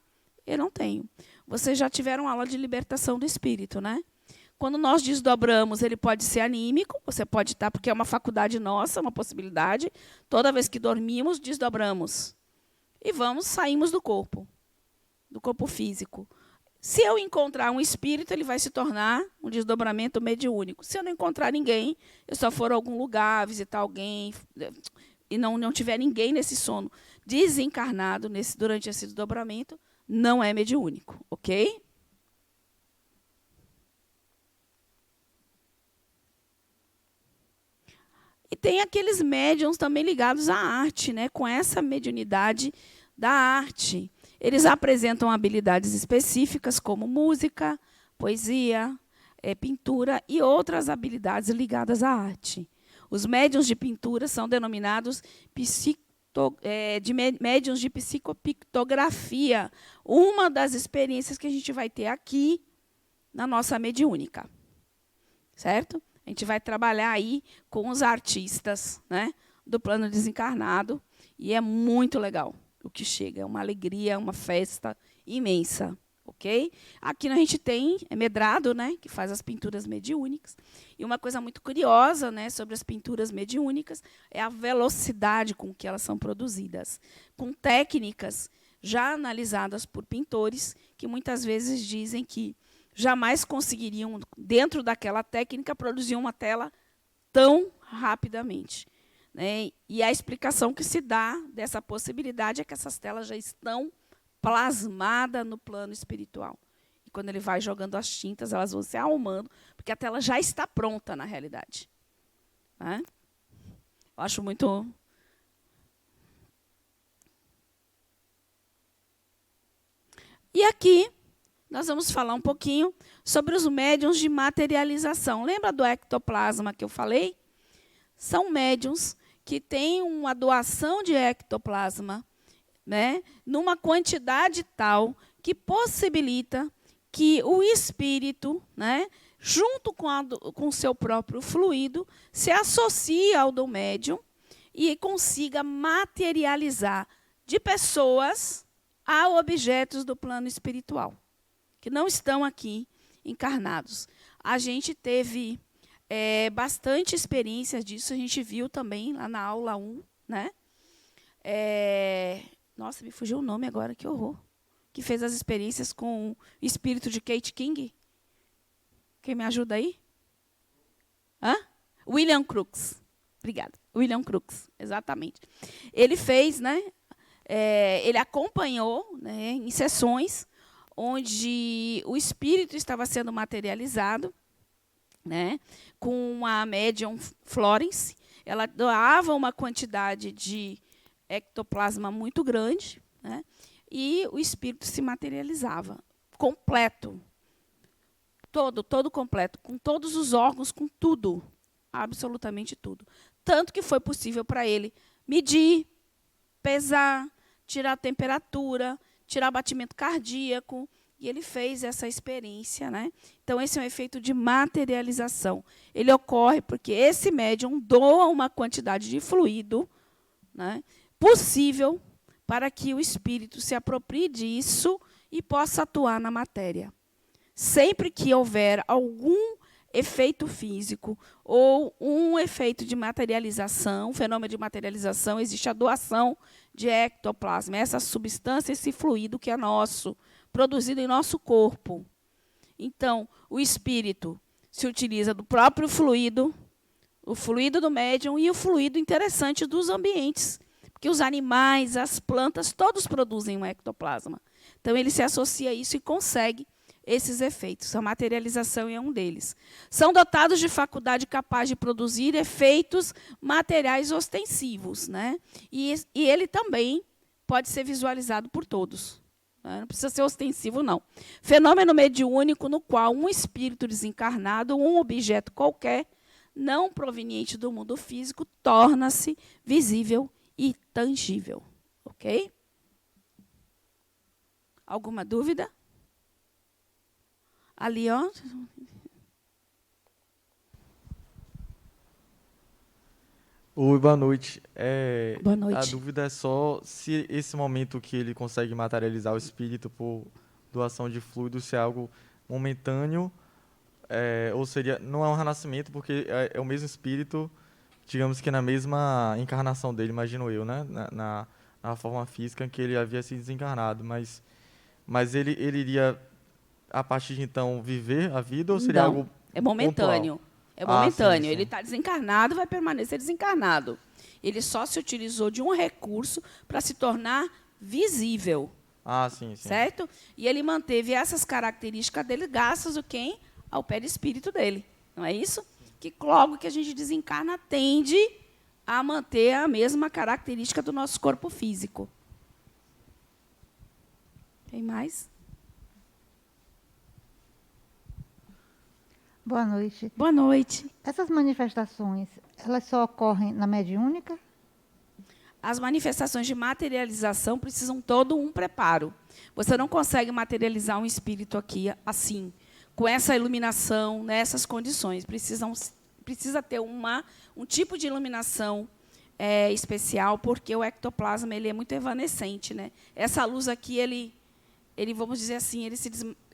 eu não tenho. Vocês já tiveram aula de libertação do espírito, né? Quando nós desdobramos, ele pode ser anímico, você pode estar, porque é uma faculdade nossa, uma possibilidade. Toda vez que dormimos, desdobramos. E saímos do corpo físico. Se eu encontrar um espírito, ele vai se tornar um desdobramento mediúnico. Se eu não encontrar ninguém, eu só for a algum lugar, visitar alguém, e não tiver ninguém nesse sono desencarnado durante esse desdobramento, não é mediúnico, ok? E tem aqueles médiums também ligados à arte, né? Com essa mediunidade da arte. Eles apresentam habilidades específicas, como música, poesia, pintura e outras habilidades ligadas à arte. Os médiuns de pintura são denominados médiuns de psicopictografia, uma das experiências que a gente vai ter aqui na nossa mediúnica. Certo? A gente vai trabalhar aí com os artistas, né, do plano desencarnado, e é muito legal o que chega. É uma alegria, uma festa imensa. Ok? Aqui a gente tem Medrado, né, que faz as pinturas mediúnicas. E uma coisa muito curiosa, né, sobre as pinturas mediúnicas é a velocidade com que elas são produzidas, com técnicas já analisadas por pintores, que muitas vezes dizem que jamais conseguiriam, dentro daquela técnica, produzir uma tela tão rapidamente. Né? E a explicação que se dá dessa possibilidade é que essas telas já estão plasmada no plano espiritual. E quando ele vai jogando as tintas, elas vão se arrumando, porque a tela já está pronta, na realidade. Né? Eu acho muito... E aqui, nós vamos falar um pouquinho sobre os médiuns de materialização. Lembra do ectoplasma que eu falei? São médiuns que têm uma doação de ectoplasma, né, numa quantidade tal que possibilita que o espírito, né, junto com o seu próprio fluido, se associe ao do médium e consiga materializar de pessoas a objetos do plano espiritual, que não estão aqui encarnados. A gente teve bastante experiência disso, a gente viu também lá na aula 1, né? Nossa, me fugiu o nome agora, que horror. Que fez as experiências com o espírito de Kate King. Quem me ajuda aí? William Crookes. Obrigada. William Crookes, exatamente. Ele fez, né? Ele acompanhou, né, em sessões onde o espírito estava sendo materializado, né, com a médium Florence. Ela doava uma quantidade de ectoplasma muito grande, né, e o espírito se materializava completo, todo completo, com todos os órgãos, com tudo, absolutamente tudo. Tanto que foi possível para ele medir, pesar, tirar a temperatura, tirar batimento cardíaco, e ele fez essa experiência, né? Então, esse é um efeito de materialização. Ele ocorre porque esse médium doa uma quantidade de fluido, né, possível para que o espírito se aproprie disso e possa atuar na matéria. Sempre que houver algum efeito físico ou um efeito de materialização, fenômeno de materialização, existe a doação de ectoplasma, essa substância, esse fluido que é nosso, produzido em nosso corpo. Então, o espírito se utiliza do próprio fluido, o fluido do médium e o fluido interessante dos ambientes. Porque os animais, as plantas, todos produzem um ectoplasma. Então, ele se associa a isso e consegue esses efeitos. A materialização é um deles. São dotados de faculdade capaz de produzir efeitos materiais ostensivos, né? E ele também pode ser visualizado por todos. Não precisa ser ostensivo, não. Fenômeno mediúnico no qual um espírito desencarnado ou um objeto qualquer, não proveniente do mundo físico, torna-se visível e tangível. Ok? Alguma dúvida? Ali, ó. Oi, boa noite. Boa noite. A dúvida é só se esse momento que ele consegue materializar o espírito por doação de fluido, se é algo momentâneo, ou seria, não é um renascimento, porque é o mesmo espírito, digamos que na mesma encarnação dele, imagino eu, né? Na forma física em que ele havia se desencarnado, mas ele iria, a partir de então, viver a vida, ou seria Não, algo é momentâneo. pontual? É momentâneo. Sim. Ele está desencarnado, vai permanecer desencarnado. Ele só se utilizou de um recurso para se tornar visível. Sim. Certo? E ele manteve essas características dele graças a quem? Ao perispírito dele. Não é isso? Que logo que a gente desencarna, tende a manter a mesma característica do nosso corpo físico. Tem mais? Boa noite. Boa noite. Essas manifestações, elas só ocorrem na mediúnica? As manifestações de materialização precisam todo um preparo. Você não consegue materializar um espírito aqui assim, com essa iluminação, nessas condições. Precisa ter um tipo de iluminação especial, porque o ectoplasma ele é muito evanescente, né? Essa luz aqui, ele vamos dizer assim,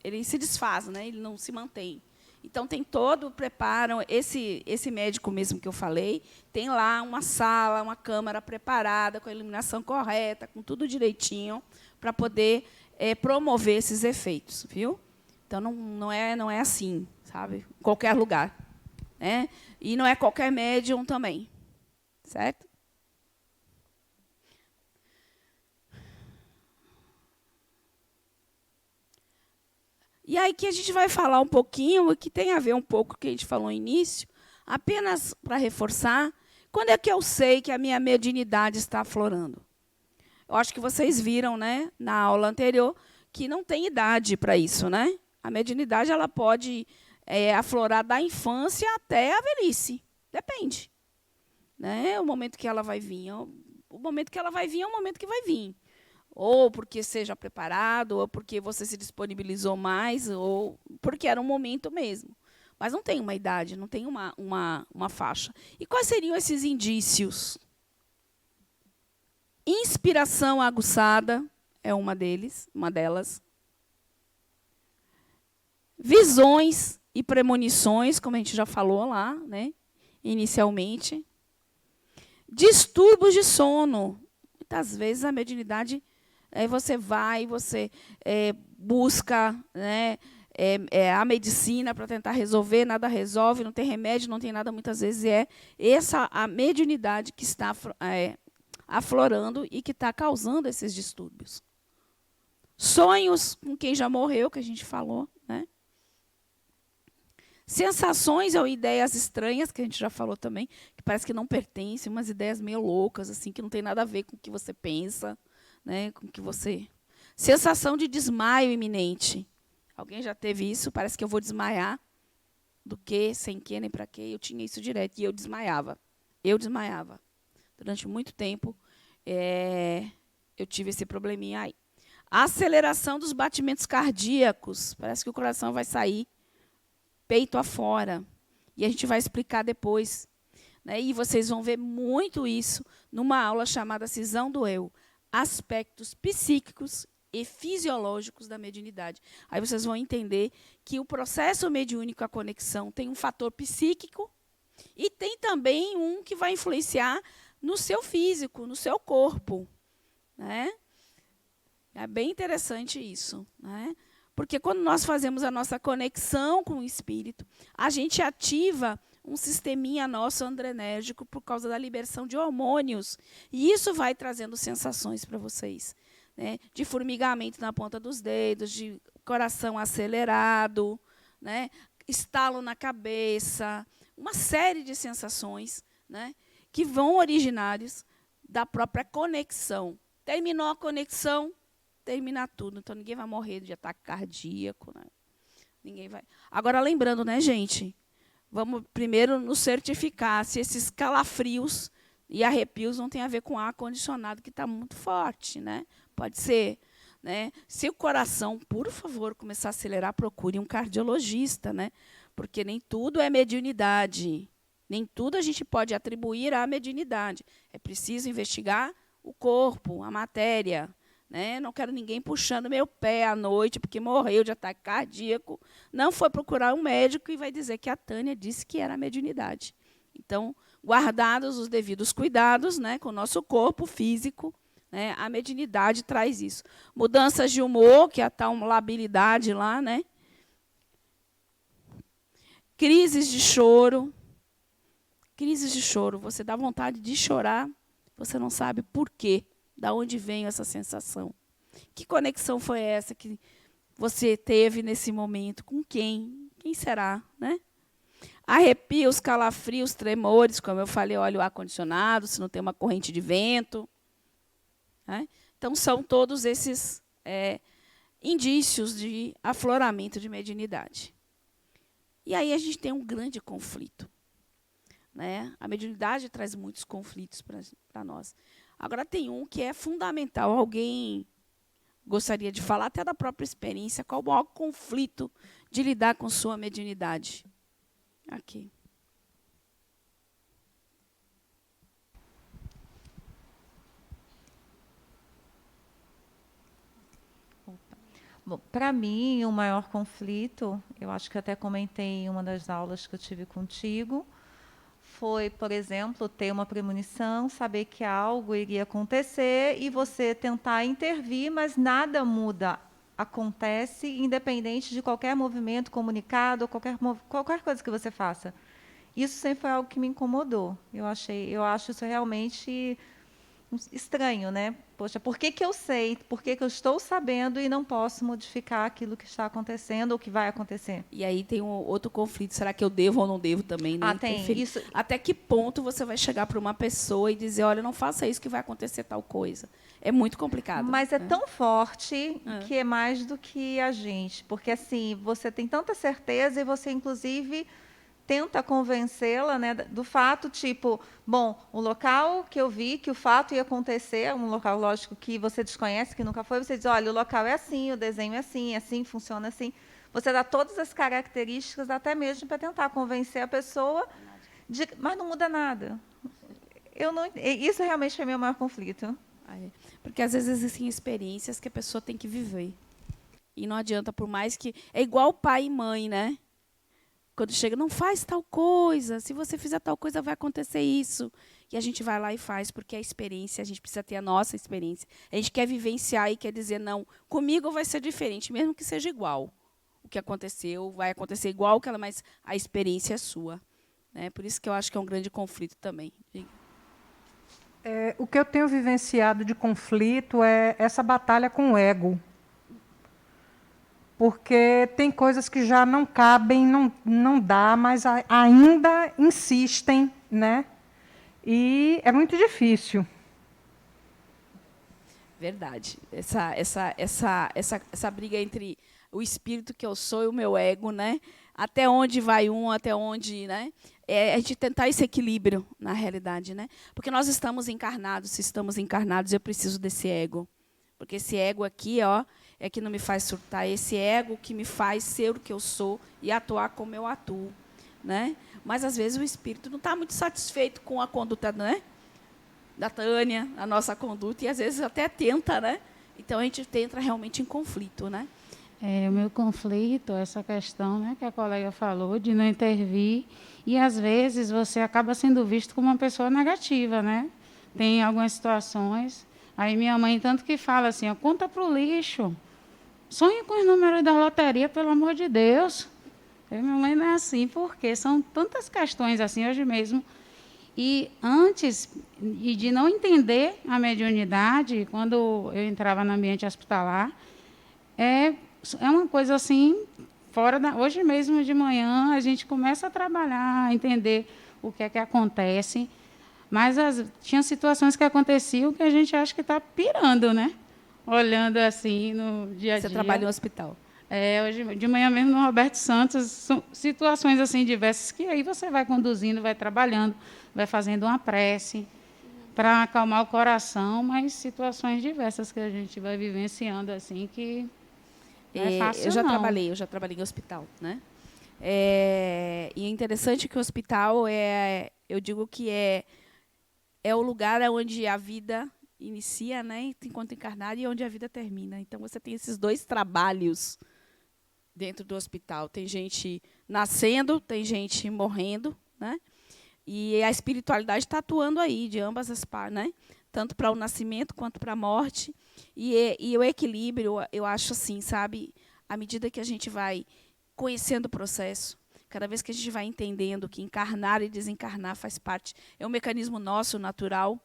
ele se desfaz, né? Ele não se mantém. Então, tem todo o preparo. Esse médico mesmo que eu falei, tem lá uma sala, uma câmara preparada, com a iluminação correta, com tudo direitinho, para poder promover esses efeitos. Viu? Então, não é assim, sabe? Em qualquer lugar. Né? E não é qualquer médium também. Certo? E aí que a gente vai falar um pouquinho, que tem a ver um pouco com o que a gente falou no início, apenas para reforçar, quando é que eu sei que a minha mediunidade está aflorando? Eu acho que vocês viram, né, na aula anterior, que não tem idade para isso, né? A mediunidade ela pode aflorar da infância até a velhice. Depende. Né? O momento que ela vai vir. O momento que ela vai vir é o momento que vai vir. Ou porque seja preparado, ou porque você se disponibilizou mais, ou porque era um momento mesmo. Mas não tem uma idade, não tem uma faixa. E quais seriam esses indícios? Inspiração aguçada é uma delas. Visões e premonições, como a gente já falou lá, né, inicialmente. Distúrbios de sono. Muitas vezes a mediunidade... você busca, né, a medicina para tentar resolver, nada resolve, não tem remédio, não tem nada, muitas vezes a mediunidade que está aflorando e que está causando esses distúrbios. Sonhos com quem já morreu, que a gente falou. Né? Sensações ou ideias estranhas, que a gente já falou também, que parece que não pertencem, umas ideias meio loucas, assim, que não tem nada a ver com o que você pensa. Né, com que você... Sensação de desmaio iminente. Alguém já teve isso? Parece que eu vou desmaiar. Do que, sem que, nem para quê. Eu tinha isso direto. E eu desmaiava. Durante muito tempo, eu tive esse probleminha aí. Aceleração dos batimentos cardíacos. Parece que o coração vai sair peito afora. E a gente vai explicar depois. Né, e vocês vão ver muito isso numa aula chamada Cisão do Eu. Aspectos psíquicos e fisiológicos da mediunidade. Aí vocês vão entender que o processo mediúnico, a conexão, tem um fator psíquico e tem também um que vai influenciar no seu físico, no seu corpo. Né? É bem interessante isso, né? Porque quando nós fazemos a nossa conexão com o espírito, a gente ativa um sisteminha nosso andrenérgico por causa da liberação de hormônios. E isso vai trazendo sensações para vocês, né? De formigamento na ponta dos dedos, de coração acelerado, né? Estalo na cabeça, uma série de sensações, né? Que vão originários da própria conexão. Terminou a conexão, termina tudo. Então, ninguém vai morrer de ataque cardíaco, né? Ninguém vai. Agora, lembrando, né, gente? Vamos primeiro nos certificar se esses calafrios e arrepios não têm a ver com ar-condicionado, que está muito forte, né? Pode ser. Né? Se o coração, por favor, começar a acelerar, procure um cardiologista, né? Porque nem tudo é mediunidade. Nem tudo a gente pode atribuir à mediunidade. É preciso investigar o corpo, a matéria. Né? Não quero ninguém puxando meu pé à noite porque morreu de ataque cardíaco. Não foi procurar um médico e vai dizer que a Tânia disse que era mediunidade. Então, guardados os devidos cuidados, né, com o nosso corpo físico, né, a mediunidade traz isso. Mudanças de humor, que é a tal labilidade lá, né? Crises de choro. Crises de choro. Você dá vontade de chorar, você não sabe por quê. Da onde vem essa sensação? Que conexão foi essa que você teve nesse momento? Com quem? Quem será? Né? Arrepios, calafrios, tremores, como eu falei, olha o ar-condicionado, se não tem uma corrente de vento. Né? Então, são todos esses indícios de afloramento de mediunidade. E aí a gente tem um grande conflito. Né? A mediunidade traz muitos conflitos para nós. Agora, tem um que é fundamental. Alguém gostaria de falar, até da própria experiência, qual o maior conflito de lidar com sua mediunidade? Aqui. Bom, para mim, o maior conflito, eu acho que até comentei em uma das aulas que eu tive contigo, foi, por exemplo, ter uma premonição, saber que algo iria acontecer e você tentar intervir, mas nada muda, acontece, independente de qualquer movimento comunicado, qualquer coisa que você faça. Isso sempre foi algo que me incomodou. Eu acho isso realmente estranho, né? Poxa, por que eu sei, por que eu estou sabendo e não posso modificar aquilo que está acontecendo ou que vai acontecer? E aí tem outro conflito, será que eu devo ou não devo também? Né? Tem. Isso... Até que ponto você vai chegar para uma pessoa e dizer, olha, não faça isso que vai acontecer tal coisa? É muito complicado. Mas é tão forte que é mais do que a gente. Porque, assim, você tem tanta certeza e você, inclusive, tenta convencê-la, né, do fato, tipo, bom, o local que eu vi que o fato ia acontecer, um local, lógico, que você desconhece, que nunca foi, você diz, olha, o local é assim, o desenho é assim, funciona assim. Você dá todas as características, até mesmo para tentar convencer a pessoa, mas não muda nada. Isso realmente é meu maior conflito. Porque, às vezes, existem experiências que a pessoa tem que viver. E não adianta, por mais que... É igual pai e mãe, né? Quando chega, não faz tal coisa, se você fizer tal coisa, vai acontecer isso. E a gente vai lá e faz, porque a experiência, a gente precisa ter a nossa experiência. A gente quer vivenciar e quer dizer, não, comigo vai ser diferente, mesmo que seja igual. O que aconteceu vai acontecer igual que ela, mas a experiência é sua. Né? Por isso que eu acho que é um grande conflito também. O que eu tenho vivenciado de conflito é essa batalha com o ego. Porque tem coisas que já não cabem, não dá, mas ainda insistem, né? E é muito difícil. Verdade. Essa briga entre o espírito que eu sou e o meu ego, né? Até onde vai um, até onde, né? É a gente tentar esse equilíbrio na realidade, né? Porque nós estamos encarnados, se estamos encarnados, eu preciso desse ego. Porque esse ego aqui, ó, é que não me faz surtar, esse ego que me faz ser o que eu sou e atuar como eu atuo, né? Mas às vezes o espírito não está muito satisfeito com a conduta, né, da Tânia, a nossa conduta, e às vezes até tenta, né? Então a gente entra realmente em conflito, né? O meu conflito, essa questão, né, que a colega falou, de não intervir, e às vezes você acaba sendo visto como uma pessoa negativa, né? Tem algumas situações, Aí minha mãe tanto que fala assim, ó, conta para o lixo. Sonha com os números da loteria, pelo amor de Deus. Minha mãe não é assim, porque são tantas questões assim hoje mesmo. E antes de não entender a mediunidade, quando eu entrava no ambiente hospitalar, é uma coisa assim, fora da... Hoje mesmo de manhã a gente começa a trabalhar, a entender o que é que acontece, mas tinha situações que aconteciam que a gente acha que está pirando, né? Olhando assim no dia a dia. Você trabalha no hospital? Hoje de manhã mesmo no Roberto Santos, são situações assim diversas que aí você vai conduzindo, vai trabalhando, vai fazendo uma prece para acalmar o coração, mas situações diversas que a gente vai vivenciando assim que não é fácil, eu já não. trabalhei em hospital, né? E é interessante que o hospital eu digo que é o lugar onde a vida inicia, né, enquanto encarnado, e onde a vida termina. Então você tem esses dois trabalhos dentro do hospital. Tem gente nascendo, tem gente morrendo, né? E a espiritualidade está atuando aí, de ambas as partes, né? Tanto para o nascimento quanto para a morte. E o equilíbrio, eu acho assim, sabe? À medida que a gente vai conhecendo o processo, cada vez que a gente vai entendendo que encarnar e desencarnar faz parte, é um mecanismo nosso, natural,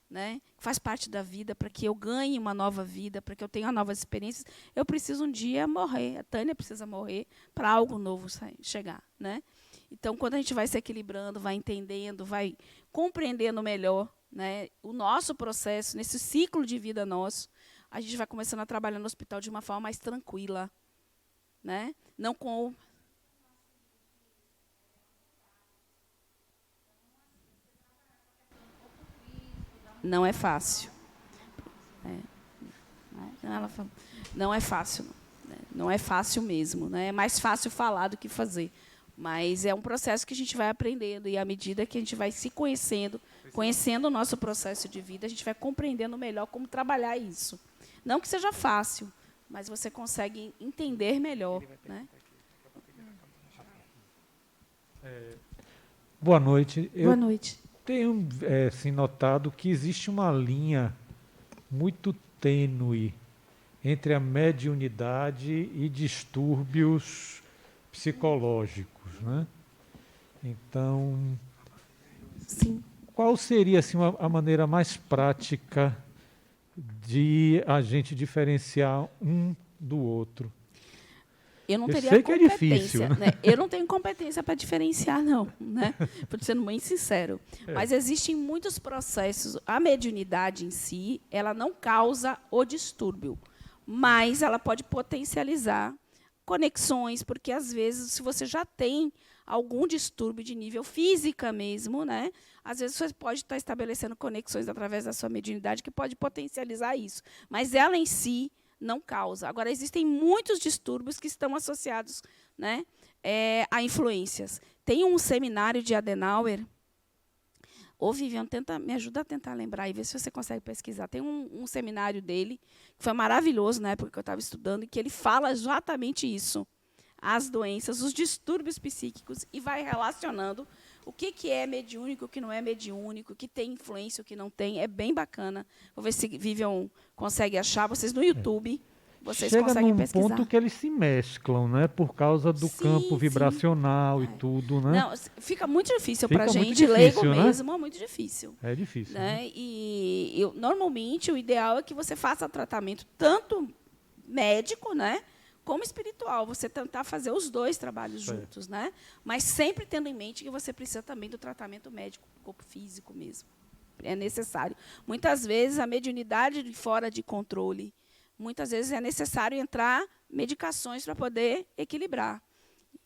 né? Faz parte da vida, para que eu ganhe uma nova vida, para que eu tenha novas experiências, eu preciso um dia morrer. A Tânia precisa morrer para algo novo chegar, né? Então, quando a gente vai se equilibrando, vai entendendo, vai compreendendo melhor, né, o nosso processo, nesse ciclo de vida nosso, a gente vai começando a trabalhar no hospital de uma forma mais tranquila, né? Não com... Não é fácil. Não é fácil. Não é fácil mesmo, né? É mais fácil falar do que fazer. Mas é um processo que a gente vai aprendendo, e à medida que a gente vai se conhecendo o nosso processo de vida, a gente vai compreendendo melhor como trabalhar isso. Não que seja fácil, mas você consegue entender melhor, né? Boa noite. Boa noite. Tenho assim, notado que existe uma linha muito tênue entre a mediunidade e distúrbios psicológicos, né? Então, sim, qual seria assim, a maneira mais prática de a gente diferenciar um do outro? Eu não teria sei que é competência, difícil, né? Eu não tenho competência para diferenciar, não, né? Por sendo muito sincero. Mas existem muitos processos. A mediunidade em si, ela não causa o distúrbio, mas ela pode potencializar conexões, porque às vezes, se você já tem algum distúrbio de nível física mesmo, né? Às vezes você pode estar estabelecendo conexões através da sua mediunidade que pode potencializar isso. Mas ela em si não causa. Agora, existem muitos distúrbios que estão associados, né, a influências. Tem um seminário de Adenauer. Ô, Vivian, me ajuda a tentar lembrar e ver se você consegue pesquisar. Tem um seminário dele, que foi maravilhoso na época que eu estava estudando, e que ele fala exatamente isso. As doenças, os distúrbios psíquicos, e vai relacionando o que é mediúnico, o que não é mediúnico, o que tem influência, o que não tem. É bem bacana. Vou ver se Vivian consegue achar. Vocês no YouTube, vocês conseguem pesquisar. Chega num ponto que eles se mesclam, né? Por causa do campo vibracional e tudo, né? Não, fica muito difícil para a gente, leigo mesmo, é muito difícil. É difícil. Né? E normalmente, o ideal é que você faça tratamento tanto médico, né, como espiritual, você tentar fazer os dois trabalhos juntos, né? Mas sempre tendo em mente que você precisa também do tratamento médico, do corpo físico mesmo. É necessário. Muitas vezes, a mediunidade fora de controle, muitas vezes é necessário entrar medicações para poder equilibrar,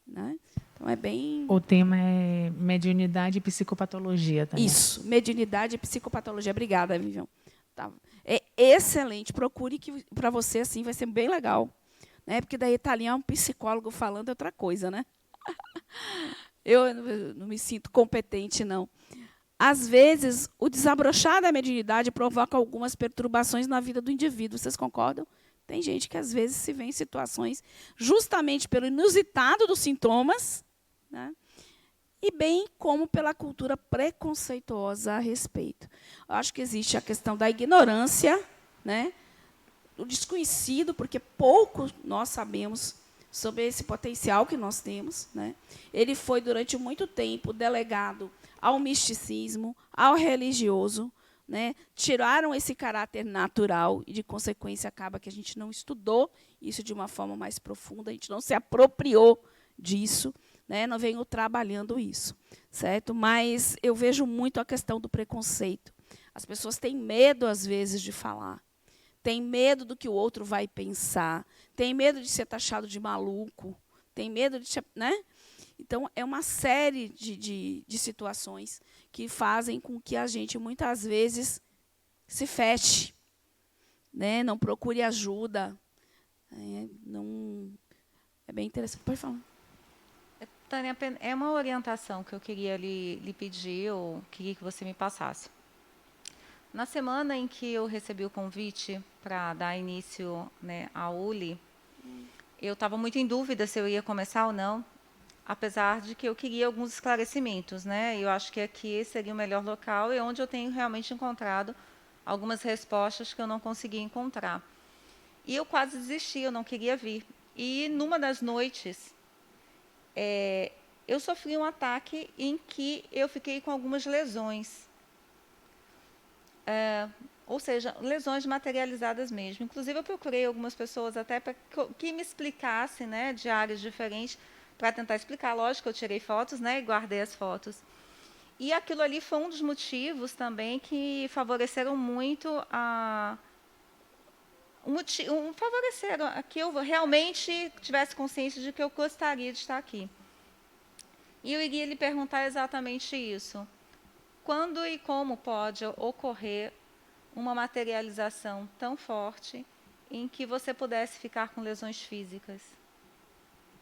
né? Então, é bem... O tema é mediunidade e psicopatologia também. Isso, mediunidade e psicopatologia. Obrigada, Vivian. Tá. É excelente. Procure, que para você assim vai ser bem legal. Né? Porque daí está ali um psicólogo falando outra coisa, né? Eu não me sinto competente, não. Às vezes, o desabrochar da mediunidade provoca algumas perturbações na vida do indivíduo. Vocês concordam? Tem gente que, às vezes, se vê em situações justamente pelo inusitado dos sintomas, né? E bem como pela cultura preconceituosa a respeito. Eu acho que existe a questão da ignorância, né? O desconhecido, porque pouco nós sabemos sobre esse potencial que nós temos, né? Ele foi, durante muito tempo, delegado ao misticismo, ao religioso, né? Tiraram esse caráter natural e, de consequência, acaba que a gente não estudou isso de uma forma mais profunda, a gente não se apropriou disso, né? Não venho trabalhando isso, certo? Mas eu vejo muito a questão do preconceito. As pessoas têm medo, às vezes, de falar. Tem medo do que o outro vai pensar, tem medo de ser taxado de maluco, tem medo de... né? Então, é uma série de situações que fazem com que a gente, muitas vezes, se feche, né? Não procure ajuda. É bem interessante. Pode falar. Tânia, é uma orientação que eu queria lhe pedir, ou queria que você me passasse. Na semana em que eu recebi o convite para dar início, né, à ULI, eu estava muito em dúvida se eu ia começar ou não, apesar de que eu queria alguns esclarecimentos, né? Eu acho que aqui seria o melhor local e onde eu tenho realmente encontrado algumas respostas que eu não consegui encontrar. E eu quase desisti, eu não queria vir. E, numa das noites, eu sofri um ataque em que eu fiquei com algumas lesões. Ou seja, lesões materializadas mesmo. Inclusive, eu procurei algumas pessoas até para que me explicassem, né, de áreas diferentes, para tentar explicar. Lógico, eu tirei fotos, né, e guardei as fotos. E aquilo ali foi um dos motivos também que favoreceram muito favoreceram a que eu realmente tivesse consciência de que eu gostaria de estar aqui. E eu iria lhe perguntar exatamente isso. Quando e como pode ocorrer uma materialização tão forte em que você pudesse ficar com lesões físicas?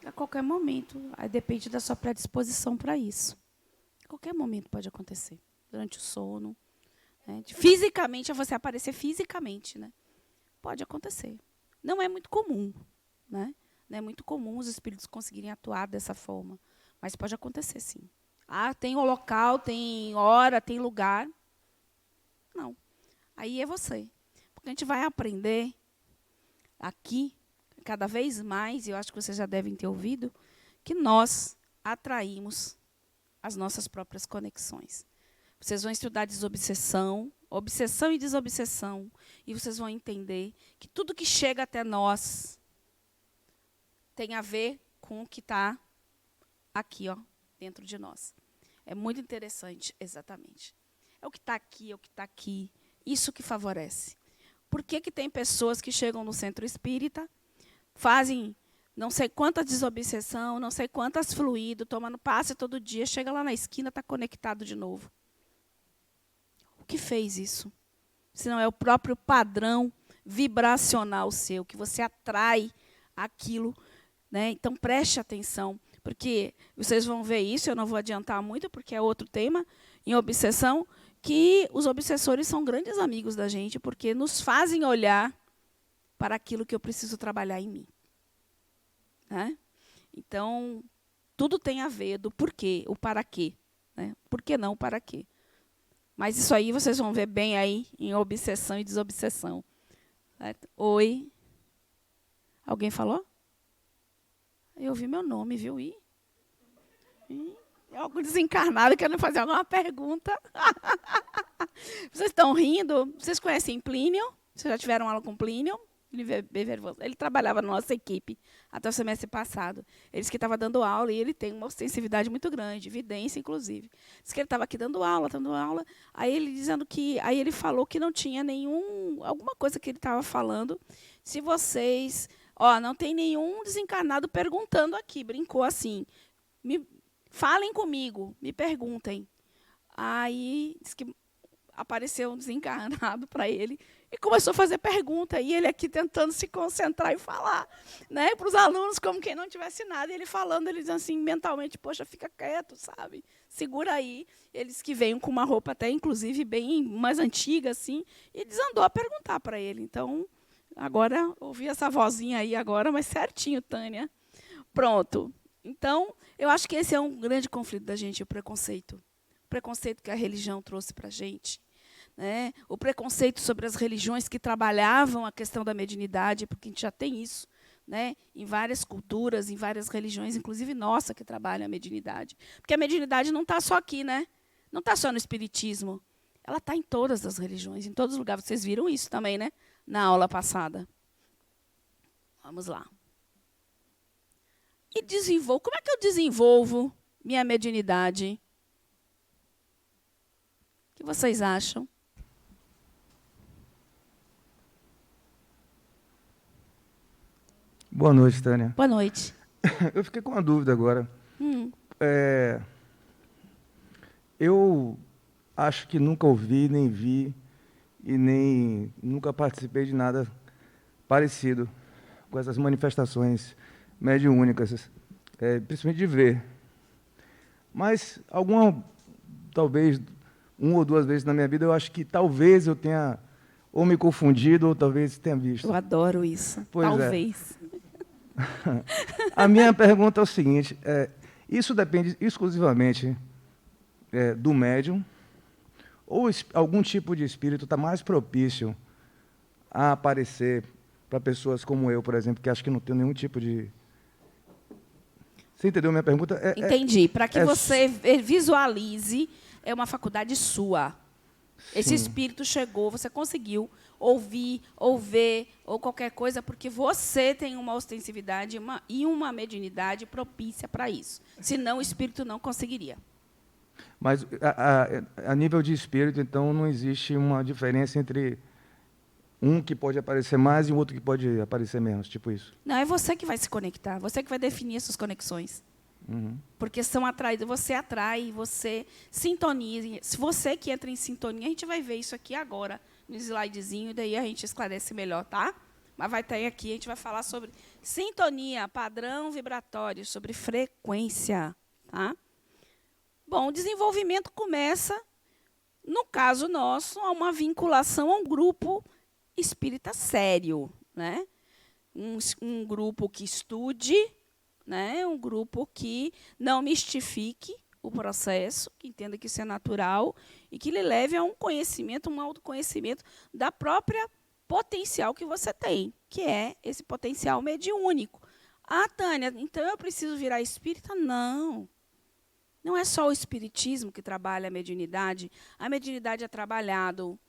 A qualquer momento. Aí depende da sua predisposição para isso. A qualquer momento pode acontecer. Durante o sono. Né? Fisicamente, é você aparecer fisicamente. Né? Pode acontecer. Não é muito comum. Né? Não é muito comum os espíritos conseguirem atuar dessa forma. Mas pode acontecer, sim. Tem o local, tem hora, tem lugar. Não. Aí é você. Porque a gente vai aprender aqui, cada vez mais, e eu acho que vocês já devem ter ouvido, que nós atraímos as nossas próprias conexões. Vocês vão estudar desobsessão, obsessão e desobsessão, e vocês vão entender que tudo que chega até nós tem a ver com o que está aqui, ó, dentro de nós. É muito interessante, exatamente. É o que está aqui, é o que está aqui. Isso que favorece. Por que tem pessoas que chegam no centro espírita, fazem não sei quantas desobsessão, não sei quantas fluidos, tomando passe todo dia, chega lá na esquina, está conectado de novo? O que fez isso? Se não é o próprio padrão vibracional seu, que você atrai aquilo, né? Então, preste atenção. Porque vocês vão ver isso, eu não vou adiantar muito, porque é outro tema, em obsessão, que os obsessores são grandes amigos da gente, porque nos fazem olhar para aquilo que eu preciso trabalhar em mim. Né? Então, tudo tem a ver do porquê, o para quê. Né? Por que não, para quê? Mas isso aí vocês vão ver bem aí em obsessão e desobsessão. Certo? Oi? Alguém falou? Eu ouvi meu nome, viu? É algum desencarnado querendo fazer alguma pergunta. Vocês estão rindo? Vocês conhecem Plínio? Vocês já tiveram aula com Plínio? Ele trabalhava na nossa equipe até o semestre passado. Ele disse que estava dando aula e ele tem uma sensibilidade muito grande, evidência, inclusive. Disse que ele estava aqui dando aula. Aí ele falou que não tinha alguma coisa que ele estava falando. Se vocês... não tem nenhum desencarnado perguntando aqui. Brincou assim. Falem comigo, me perguntem. Aí disse que apareceu um desencarnado para ele e começou a fazer pergunta. E ele aqui tentando se concentrar e falar, né, para os alunos como quem não tivesse nada. E ele falando, ele dizendo assim, mentalmente, poxa, fica quieto, sabe? Segura aí. Eles que veio com uma roupa até, inclusive, bem mais antiga, assim, e desandou a perguntar para ele. Então... Agora, ouvi essa vozinha aí agora, mas certinho, Tânia. Pronto. Então, eu acho que esse é um grande conflito da gente, o preconceito. O preconceito que a religião trouxe para a gente. né? O preconceito sobre as religiões que trabalhavam a questão da mediunidade, porque a gente já tem isso, né? Em várias culturas, em várias religiões, inclusive nossa, que trabalha a mediunidade. Porque a mediunidade não está só aqui, né? Não está só no espiritismo. Ela está em todas as religiões, em todos os lugares. Vocês viram isso também, né? Na aula passada. Vamos lá. E desenvolvo. Como é que eu desenvolvo minha mediunidade? O que vocês acham? Boa noite, Tânia. Boa noite. Eu fiquei com uma dúvida agora. Eu acho que nunca ouvi, nem vi, e nem nunca participei de nada parecido com essas manifestações mediúnicas, principalmente de ver. Mas talvez, 1 ou 2 vezes na minha vida, eu acho que talvez eu tenha ou me confundido ou talvez tenha visto. Eu adoro isso. Pois talvez. A minha pergunta é o seguinte, isso depende exclusivamente do médium, ou algum tipo de espírito está mais propício a aparecer para pessoas como eu, por exemplo, que acho que não tenho nenhum tipo de... Você entendeu a minha pergunta? Entendi. Para que você visualize, é uma faculdade sua. Esse espírito chegou, você conseguiu ouvir, ou ver, ou qualquer coisa, porque você tem uma ostensividade e uma mediunidade propícia para isso. Senão, o espírito não conseguiria. Mas, a nível de espírito, então, não existe uma diferença entre um que pode aparecer mais e o outro que pode aparecer menos, tipo isso? Não, é você que vai se conectar, você que vai definir essas conexões. Porque são atraídos, você atrai, você sintoniza. Se você que entra em sintonia, a gente vai ver isso aqui agora, no slidezinho, e daí a gente esclarece melhor, tá? Mas vai ter aqui, a gente vai falar sobre sintonia, padrão vibratório, sobre frequência, tá? Bom, o desenvolvimento começa, no caso nosso, a uma vinculação a um grupo espírita sério, né? Um grupo que estude, né? Um grupo que não mistifique o processo, que entenda que isso é natural e que lhe leve a um conhecimento, um autoconhecimento da própria potencial que você tem, que é esse potencial mediúnico. Ah, Tânia, então eu preciso virar espírita? Não. Não é só o espiritismo que trabalha a mediunidade. A mediunidade é trabalhado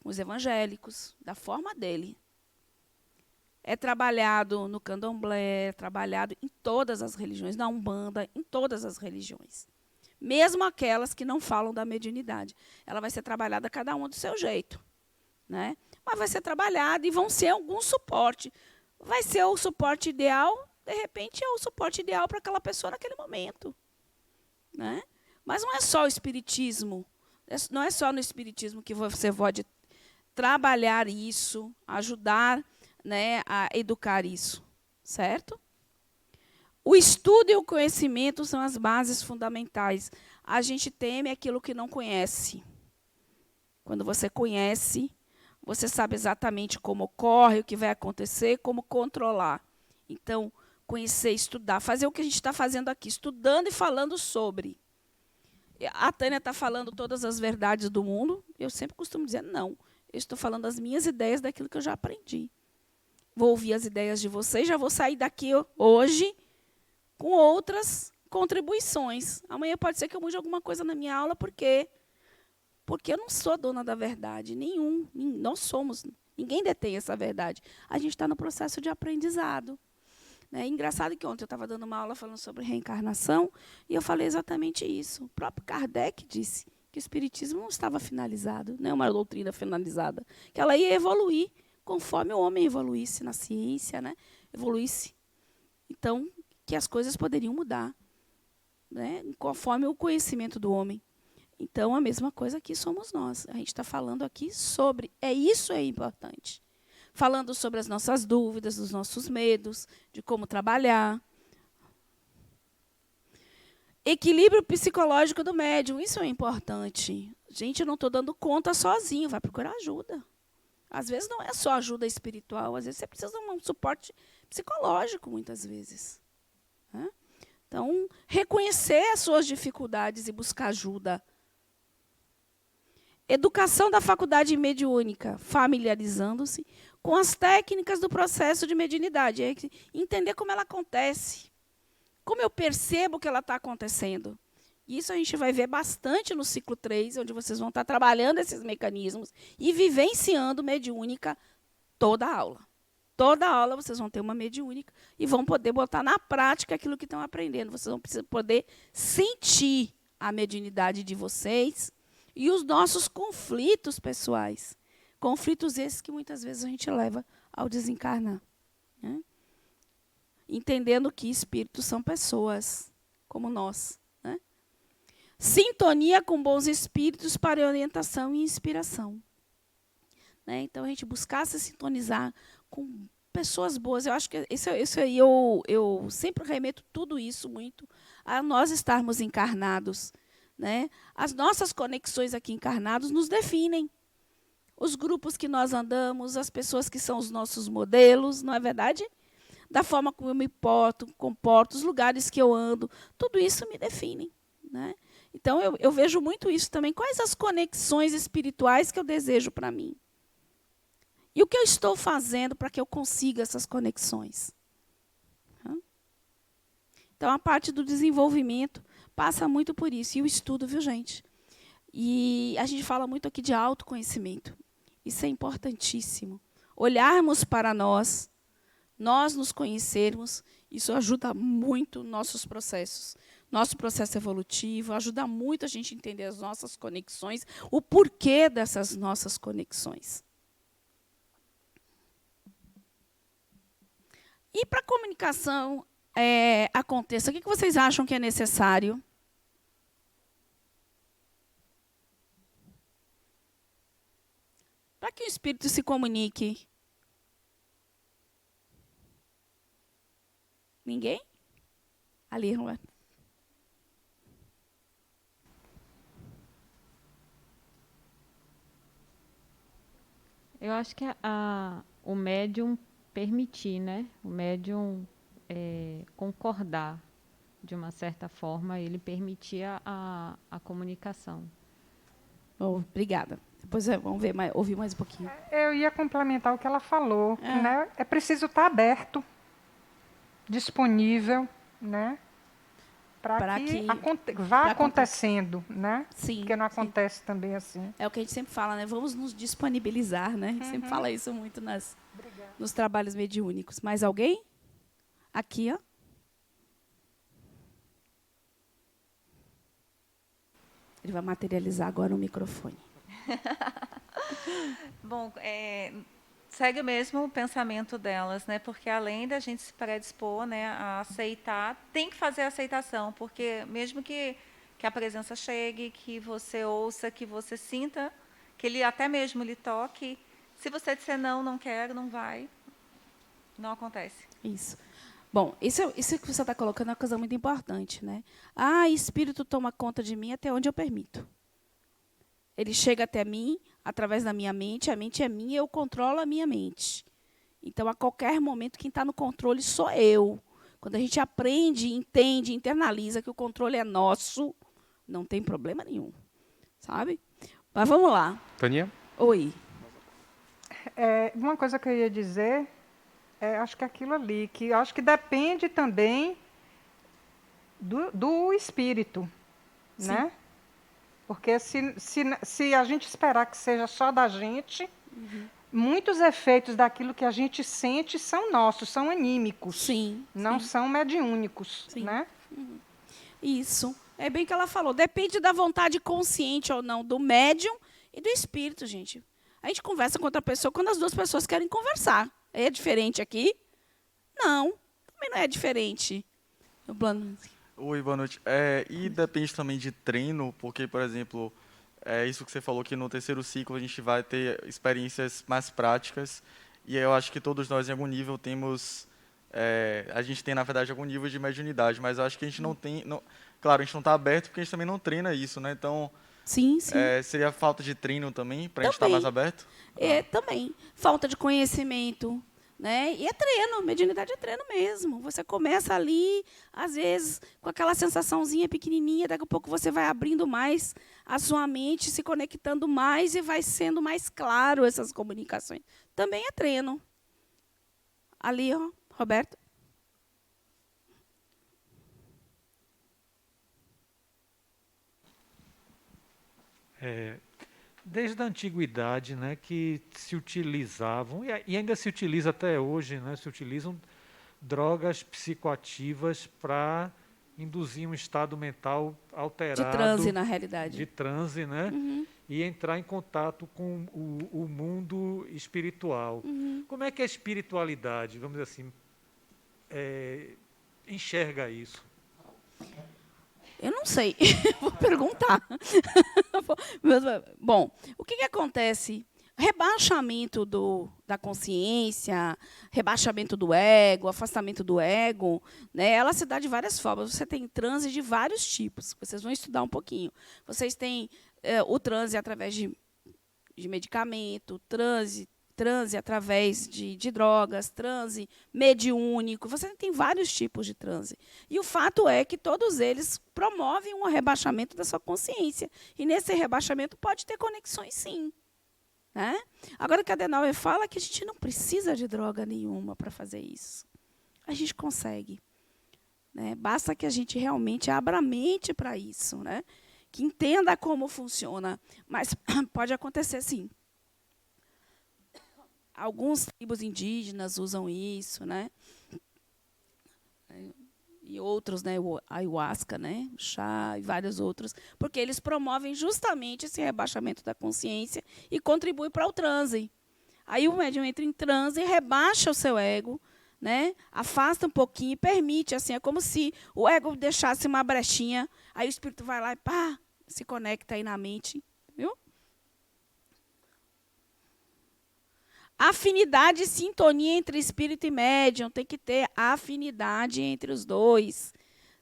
com os evangélicos, da forma dele. É trabalhado no candomblé, é trabalhado em todas as religiões, na Umbanda, em todas as religiões. Mesmo aquelas que não falam da mediunidade. Ela vai ser trabalhada cada uma do seu jeito, né? Mas vai ser trabalhada e vão ser algum suporte. Vai ser o suporte ideal, de repente é o suporte ideal para aquela pessoa naquele momento, né? Mas não é só o espiritismo, não é só no espiritismo que você pode trabalhar isso, ajudar, né, a educar isso, certo? O estudo e o conhecimento são as bases fundamentais. A gente teme aquilo que não conhece. Quando você conhece, você sabe exatamente como ocorre, o que vai acontecer, como controlar. Então, conhecer, estudar, fazer o que a gente está fazendo aqui, estudando e falando sobre. A Tânia está falando todas as verdades do mundo. Eu sempre costumo dizer, não, eu estou falando as minhas ideias daquilo que eu já aprendi. Vou ouvir as ideias de vocês, já vou sair daqui hoje com outras contribuições. Amanhã pode ser que eu mude alguma coisa na minha aula, porque eu não sou dona da verdade, nós somos, ninguém detém essa verdade. A gente está no processo de aprendizado. É engraçado que ontem eu estava dando uma aula falando sobre reencarnação, e eu falei exatamente isso. O próprio Kardec disse que o espiritismo não estava finalizado, não é uma doutrina finalizada, que ela ia evoluir, conforme o homem evoluísse na ciência, né? Evoluísse. Então, que as coisas poderiam mudar, né? Conforme o conhecimento do homem. Então, a mesma coisa aqui somos nós. A gente está falando aqui sobre... Isso é importante. Falando sobre as nossas dúvidas, os nossos medos, de como trabalhar. Equilíbrio psicológico do médium, isso é importante. Gente, eu não estou dando conta sozinho, vai procurar ajuda. Às vezes não é só ajuda espiritual, às vezes você precisa de um suporte psicológico, muitas vezes. Né? Então, reconhecer as suas dificuldades e buscar ajuda. Educação da faculdade mediúnica, familiarizando-se com as técnicas do processo de mediunidade. É entender como ela acontece, como eu percebo que ela está acontecendo. Isso a gente vai ver bastante no ciclo 3, onde vocês vão estar trabalhando esses mecanismos e vivenciando mediúnica toda a aula. Toda a aula vocês vão ter uma mediúnica e vão poder botar na prática aquilo que estão aprendendo. Vocês vão poder sentir a mediunidade de vocês e os nossos conflitos pessoais. Conflitos esses que muitas vezes a gente leva ao desencarnar. Né? Entendendo que espíritos são pessoas, como nós. Né? Sintonia com bons espíritos para orientação e inspiração. Né? Então, a gente buscar se sintonizar com pessoas boas. Eu acho que isso aí eu sempre remeto tudo isso muito a nós estarmos encarnados. Né? As nossas conexões aqui encarnados nos definem. Os grupos que nós andamos, as pessoas que são os nossos modelos, não é verdade? Da forma como eu me comporto, os lugares que eu ando, tudo isso me define. Né? Então, eu vejo muito isso também. Quais as conexões espirituais que eu desejo para mim? E o que eu estou fazendo para que eu consiga essas conexões? Então, a parte do desenvolvimento passa muito por isso. E o estudo, viu, gente? E a gente fala muito aqui de autoconhecimento. Isso é importantíssimo. Olharmos para nós nos conhecermos, isso ajuda muito nossos processos. Nosso processo evolutivo, ajuda muito a gente a entender as nossas conexões, o porquê dessas nossas conexões. E para a comunicação aconteça, o que vocês acham que é necessário? Para que o espírito se comunique? Ninguém? Ali, Roberto. Eu acho que o médium permitir, né? O médium concordar, de uma certa forma, ele permitia a comunicação. Obrigada. Depois vamos ouvir mais um pouquinho. Eu ia complementar o que ela falou. Né? É preciso estar aberto, disponível, né? Para que vá acontecendo, né? Sim. Porque não acontece também assim. É o que a gente sempre fala, né? Vamos nos disponibilizar, né? A gente sempre fala isso muito nos trabalhos mediúnicos. Mais alguém? Aqui, ó. Ele vai materializar agora o microfone. Bom, segue mesmo o pensamento delas, né? Porque além da gente se predispor, né, a aceitar, tem que fazer a aceitação, porque mesmo que a presença chegue, que você ouça, que você sinta, que ele até mesmo lhe toque, se você disser não quero, não vai, não acontece. Isso. Bom, isso que você está colocando é uma coisa muito importante, né? Espírito toma conta de mim até onde eu permito. Ele chega até mim através da minha mente, a mente é minha, eu controlo a minha mente. Então, a qualquer momento, quem está no controle sou eu. Quando a gente aprende, entende, internaliza que o controle é nosso, não tem problema nenhum. Sabe? Mas vamos lá. Tânia? Oi. Uma coisa que eu ia dizer, acho que é aquilo ali, que acho que depende também do espírito, Sim. né? Porque se a gente esperar que seja só da gente, muitos efeitos daquilo que a gente sente são nossos, são anímicos. Sim. Não são mediúnicos. Sim. Né? Isso. É bem o que ela falou. Depende da vontade consciente ou não do médium e do espírito, gente. A gente conversa com outra pessoa quando as duas pessoas querem conversar. É diferente aqui? Não. Também não é diferente. O plano... Oi, boa noite. E depende também de treino, porque, por exemplo, isso que você falou, que no terceiro ciclo a gente vai ter experiências mais práticas, e eu acho que todos nós, em algum nível, temos... a gente tem, na verdade, algum nível de mediunidade, mas eu acho que a gente não tem... claro, a gente não está aberto porque a gente também não treina isso, né? Então, sim. Seria falta de treino também, para a gente estar mais aberto? Também. Falta de conhecimento, Né? E é treino, mediunidade é treino mesmo. Você começa ali, às vezes, com aquela sensaçãozinha pequenininha, daqui a pouco você vai abrindo mais a sua mente, se conectando mais e vai sendo mais claro essas comunicações. Também é treino. Ali, ó, Roberto. Desde a antiguidade, né, que se utilizavam, e ainda se utiliza até hoje, né, se utilizam drogas psicoativas para induzir um estado mental alterado. De transe, na realidade. De transe, né? Uhum. E entrar em contato com o mundo espiritual. Uhum. Como é que a espiritualidade, vamos dizer assim, enxerga isso? Eu não sei, vou perguntar. Bom, o que acontece? Rebaixamento da consciência, rebaixamento do ego, afastamento do ego, né, ela se dá de várias formas. Você tem transe de vários tipos, vocês vão estudar um pouquinho. Vocês têm o transe através de medicamento, transe através de drogas, transe mediúnico. Você tem vários tipos de transe. E o fato é que todos eles promovem um rebaixamento da sua consciência. E nesse rebaixamento pode ter conexões, sim. Né? Agora, o que a Adenauer fala é que a gente não precisa de droga nenhuma para fazer isso. A gente consegue. Né? Basta que a gente realmente abra a mente para isso. Né? Que entenda como funciona. Mas pode acontecer, sim. Alguns tribos indígenas usam isso, né? E outros, né? O ayahuasca, né? O chá e vários outros, porque eles promovem justamente esse rebaixamento da consciência e contribuem para o transe. Aí o médium entra em transe, rebaixa o seu ego, né? Afasta um pouquinho e permite, assim, é como se o ego deixasse uma brechinha, aí o espírito vai lá e pá, se conecta aí na mente, viu? Afinidade e sintonia entre espírito e médium. Tem que ter afinidade entre os dois.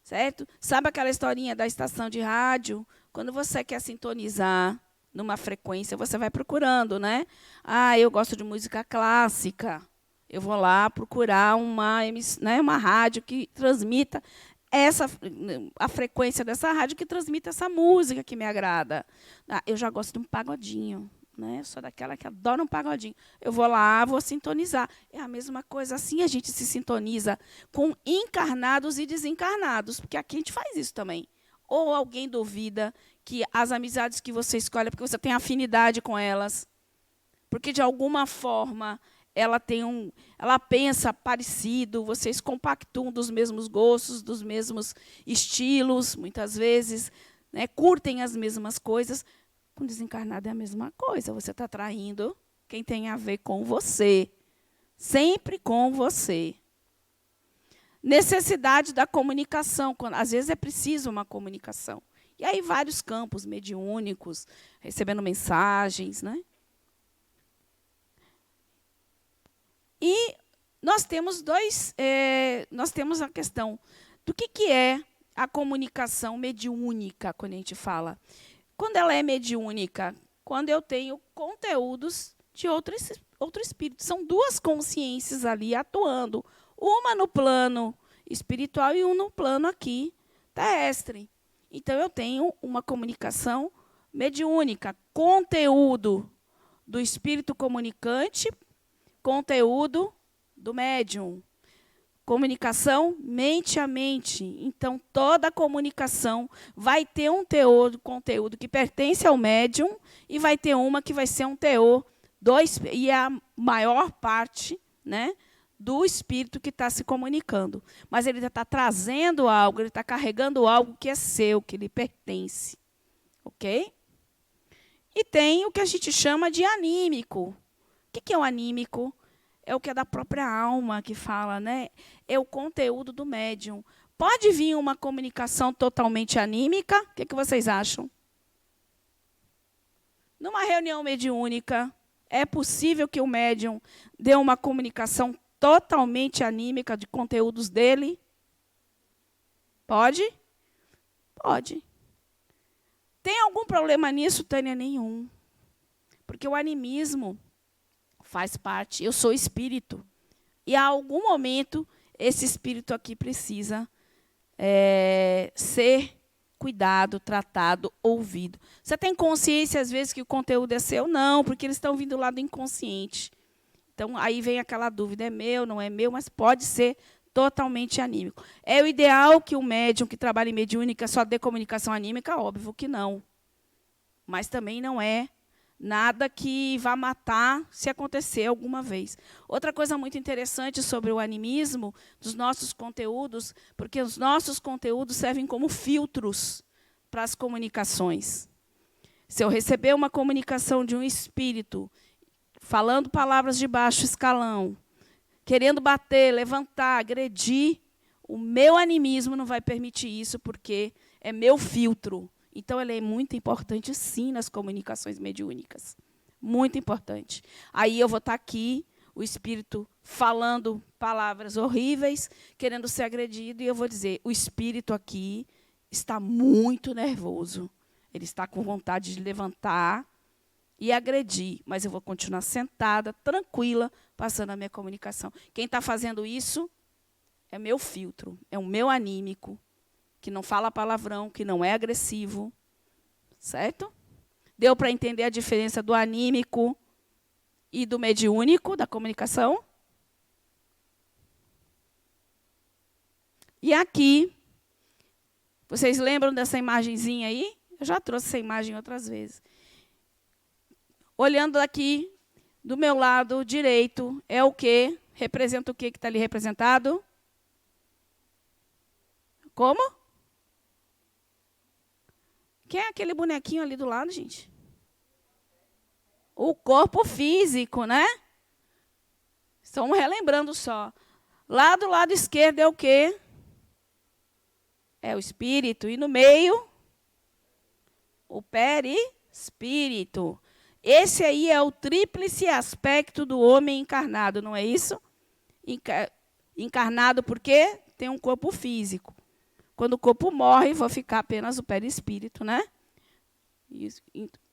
Certo? Sabe aquela historinha da estação de rádio? Quando você quer sintonizar numa frequência, você vai procurando, né? Ah, eu gosto de música clássica. Eu vou lá procurar uma rádio que transmita a frequência dessa rádio que transmita essa música que me agrada. Ah, eu já gosto de um pagodinho. Né? Eu sou daquela que adora um pagodinho. Eu vou lá, vou sintonizar. É a mesma coisa, assim a gente se sintoniza com encarnados e desencarnados, porque aqui a gente faz isso também. Ou alguém duvida que as amizades que você escolhe é porque você tem afinidade com elas, porque de alguma forma ela pensa parecido, vocês compactuam dos mesmos gostos, dos mesmos estilos, muitas vezes, né? Curtem as mesmas coisas. Com desencarnado é a mesma coisa. Você está atraindo quem tem a ver com você. Sempre com você. Necessidade da comunicação. Às vezes é preciso uma comunicação. E aí vários campos mediúnicos, recebendo mensagens. Né? E nós temos nós temos a questão do que é a comunicação mediúnica, quando a gente fala. Quando ela é mediúnica? Quando eu tenho conteúdos de outro espírito. São duas consciências ali atuando. Uma no plano espiritual e uma no plano aqui terrestre. Então, eu tenho uma comunicação mediúnica. Conteúdo do espírito comunicante, conteúdo do médium. Comunicação mente a mente. Então, toda comunicação vai ter um teor do conteúdo que pertence ao médium e vai ter uma que vai ser um teor e a maior parte, né, do espírito que está se comunicando. Mas ele está trazendo algo, ele está carregando algo que é seu, que lhe pertence. Ok? E tem o que a gente chama de anímico. O que é o anímico? É o que é da própria alma que fala, né? É o conteúdo do médium. Pode vir uma comunicação totalmente anímica? O que vocês acham? Numa reunião mediúnica, é possível que o médium dê uma comunicação totalmente anímica de conteúdos dele? Pode? Pode. Tem algum problema nisso, Tânia? Nenhum. Porque o animismo faz parte. Eu sou espírito. E a algum momento, esse espírito aqui precisa ser cuidado, tratado, ouvido. Você tem consciência, às vezes, que o conteúdo é seu? Não, porque eles estão vindo lá do inconsciente. Então, aí vem aquela dúvida, é meu, não é meu, mas pode ser totalmente anímico. É o ideal que o médium que trabalha em mediúnica só dê comunicação anímica? Óbvio que não. Mas também não é nada que vá matar se acontecer alguma vez. Outra coisa muito interessante sobre o animismo dos nossos conteúdos, porque os nossos conteúdos servem como filtros para as comunicações. Se eu receber uma comunicação de um espírito falando palavras de baixo escalão, querendo bater, levantar, agredir, o meu animismo não vai permitir isso, porque é meu filtro. Então, ele é muito importante, sim, nas comunicações mediúnicas. Muito importante. Aí eu vou estar aqui, o espírito falando palavras horríveis, querendo ser agredido, e eu vou dizer, o espírito aqui está muito nervoso. Ele está com vontade de levantar e agredir, mas eu vou continuar sentada, tranquila, passando a minha comunicação. Quem está fazendo isso é meu filtro, é o meu anímico, que não fala palavrão, que não é agressivo. Certo? Deu para entender a diferença do anímico e do mediúnico, da comunicação? E aqui, vocês lembram dessa imagenzinha aí? Eu já trouxe essa imagem outras vezes. Olhando aqui, do meu lado direito, é o quê? Representa o quê que está ali representado? Como? Quem é aquele bonequinho ali do lado, gente? O corpo físico, né? Estamos relembrando só. Lá do lado esquerdo é o quê? É o espírito. E no meio, o perispírito. Esse aí é o tríplice aspecto do homem encarnado, não é isso? Encarnado porque tem um corpo físico. Quando o corpo morre, vai ficar apenas o perispírito, né?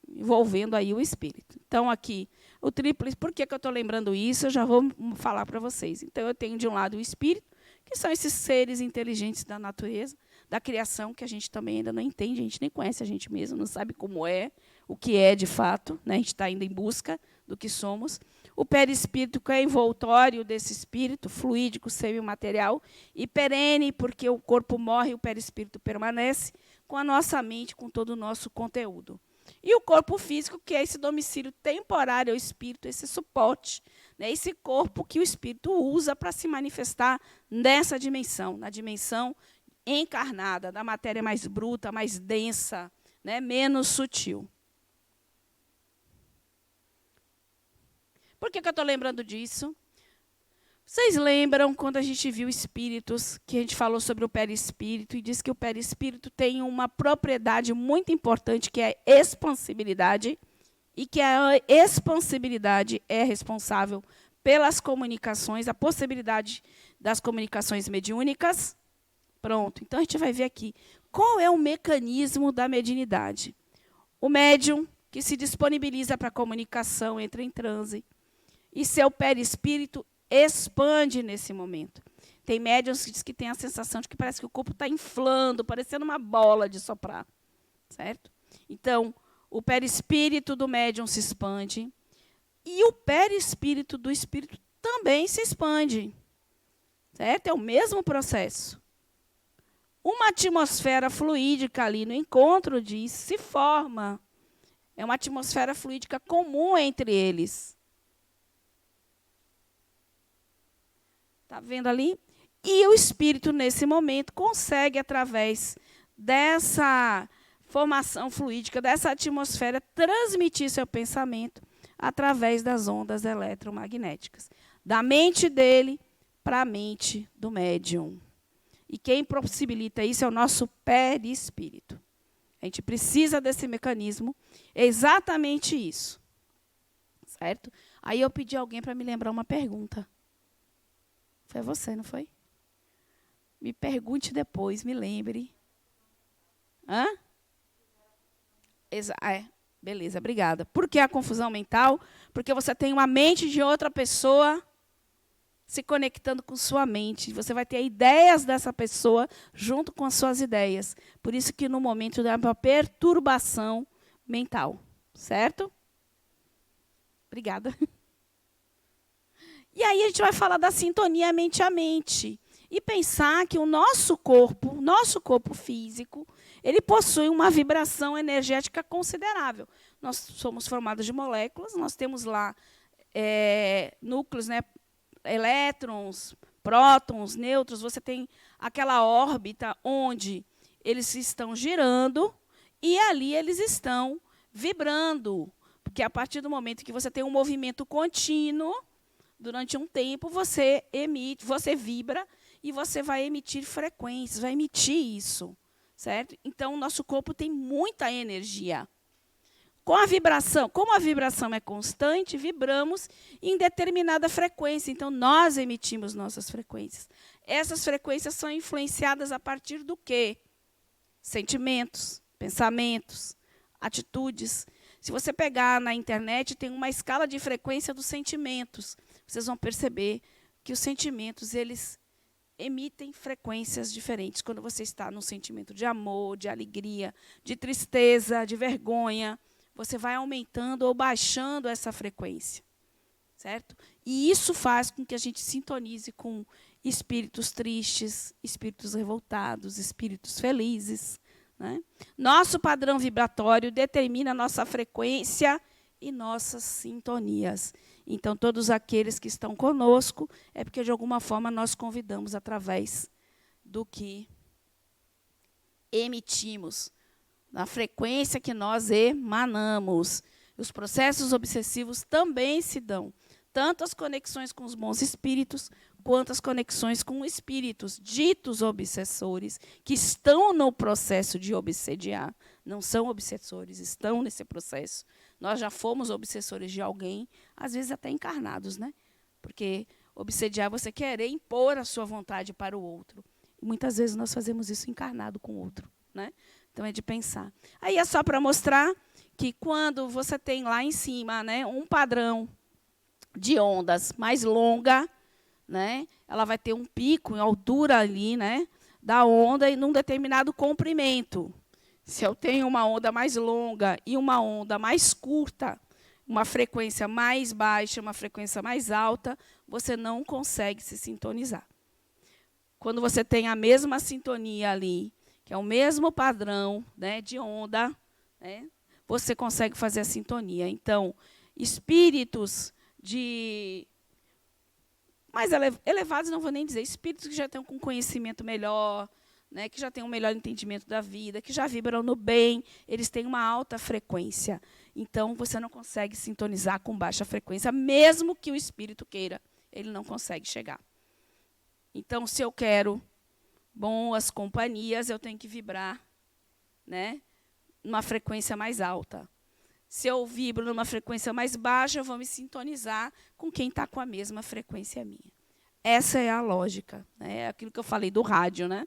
Envolvendo aí o espírito. Então, aqui, o tríplice, por que eu estou lembrando isso? Eu já vou falar para vocês. Então, eu tenho de um lado o espírito, que são esses seres inteligentes da natureza, da criação, que a gente também ainda não entende, a gente nem conhece a gente mesmo, não sabe como é, o que é de fato, né? A gente está ainda em busca do que somos. O perispírito, que é envoltório desse espírito, fluídico, semimaterial, e perene, porque o corpo morre e o perispírito permanece, com a nossa mente, com todo o nosso conteúdo. E o corpo físico, que é esse domicílio temporário ao espírito, esse suporte, né? Esse corpo que o espírito usa para se manifestar nessa dimensão, na dimensão encarnada, da matéria mais bruta, mais densa, né? Menos sutil. Por que eu estou lembrando disso? Vocês lembram quando a gente viu espíritos, que a gente falou sobre o perispírito, e disse que o perispírito tem uma propriedade muito importante, que é a expansibilidade, e que a expansibilidade é responsável pelas comunicações, a possibilidade das comunicações mediúnicas? Pronto, então a gente vai ver aqui. Qual é o mecanismo da mediunidade? O médium, que se disponibiliza para a comunicação, entra em transe, e seu perispírito expande nesse momento. Tem médiuns que dizem que tem a sensação de que parece que o corpo está inflando, parecendo uma bola de soprar. Certo? Então, o perispírito do médium se expande e o perispírito do espírito também se expande. Certo? É o mesmo processo. Uma atmosfera fluídica ali no encontro disso se forma. É uma atmosfera fluídica comum entre eles. Está vendo ali? E o espírito, nesse momento, consegue, através dessa formação fluídica, dessa atmosfera, transmitir seu pensamento através das ondas eletromagnéticas. Da mente dele para a mente do médium. E quem possibilita isso é o nosso perispírito. A gente precisa desse mecanismo, é exatamente isso. Certo? Aí eu pedi a alguém para me lembrar uma pergunta. Foi você, não foi? Me pergunte depois, me lembre. Hã? Beleza, obrigada. Por que a confusão mental? Porque você tem uma mente de outra pessoa se conectando com sua mente. Você vai ter ideias dessa pessoa junto com as suas ideias. Por isso que no momento dá uma perturbação mental, certo? Obrigada. E aí a gente vai falar da sintonia mente a mente. E pensar que o nosso corpo físico, ele possui uma vibração energética considerável. Nós somos formados de moléculas, nós temos lá núcleos, né, elétrons, prótons, nêutrons. Você tem aquela órbita onde eles estão girando e ali eles estão vibrando. Porque a partir do momento que você tem um movimento contínuo, durante um tempo, você vibra e você vai emitir frequências, vai emitir isso, certo? Então, o nosso corpo tem muita energia. Com a vibração, como a vibração é constante, vibramos em determinada frequência. Então, nós emitimos nossas frequências. Essas frequências são influenciadas a partir do quê? Sentimentos, pensamentos, atitudes. Se você pegar na internet, tem uma escala de frequência dos sentimentos. Vocês vão perceber que os sentimentos, eles emitem frequências diferentes. Quando você está num sentimento de amor, de alegria, de tristeza, de vergonha, você vai aumentando ou baixando essa frequência, certo? E isso faz com que a gente sintonize com espíritos tristes, espíritos revoltados, espíritos felizes, né? Nosso padrão vibratório determina a nossa frequência e nossas sintonias. Então, todos aqueles que estão conosco é porque, de alguma forma, nós convidamos através do que emitimos, na frequência que nós emanamos. Os processos obsessivos também se dão, tanto as conexões com os bons espíritos, quanto as conexões com espíritos ditos obsessores, que estão no processo de obsediar. Não são obsessores, estão nesse processo. Nós já fomos obsessores de alguém, às vezes até encarnados, né? Porque obsediar é você querer impor a sua vontade para o outro. E muitas vezes nós fazemos isso encarnado com o outro, né? Então é de pensar. Aí é só para mostrar que quando você tem lá em cima, né, um padrão de ondas mais longa, né, ela vai ter um pico em altura ali, né, da onda e num determinado comprimento. Se eu tenho uma onda mais longa e uma onda mais curta, uma frequência mais baixa, uma frequência mais alta, você não consegue se sintonizar. Quando você tem a mesma sintonia ali, que é o mesmo padrão, né, de onda, né, você consegue fazer a sintonia. Então, espíritos mais elevados, não vou nem dizer, espíritos que já estão com conhecimento melhor, né, que já têm um melhor entendimento da vida, que já vibram no bem, eles têm uma alta frequência. Então, você não consegue sintonizar com baixa frequência, mesmo que o espírito queira, ele não consegue chegar. Então, se eu quero boas companhias, eu tenho que vibrar, né, numa frequência mais alta. Se eu vibro numa frequência mais baixa, eu vou me sintonizar com quem está com a mesma frequência minha. Essa é a lógica, né? É aquilo que eu falei do rádio, né?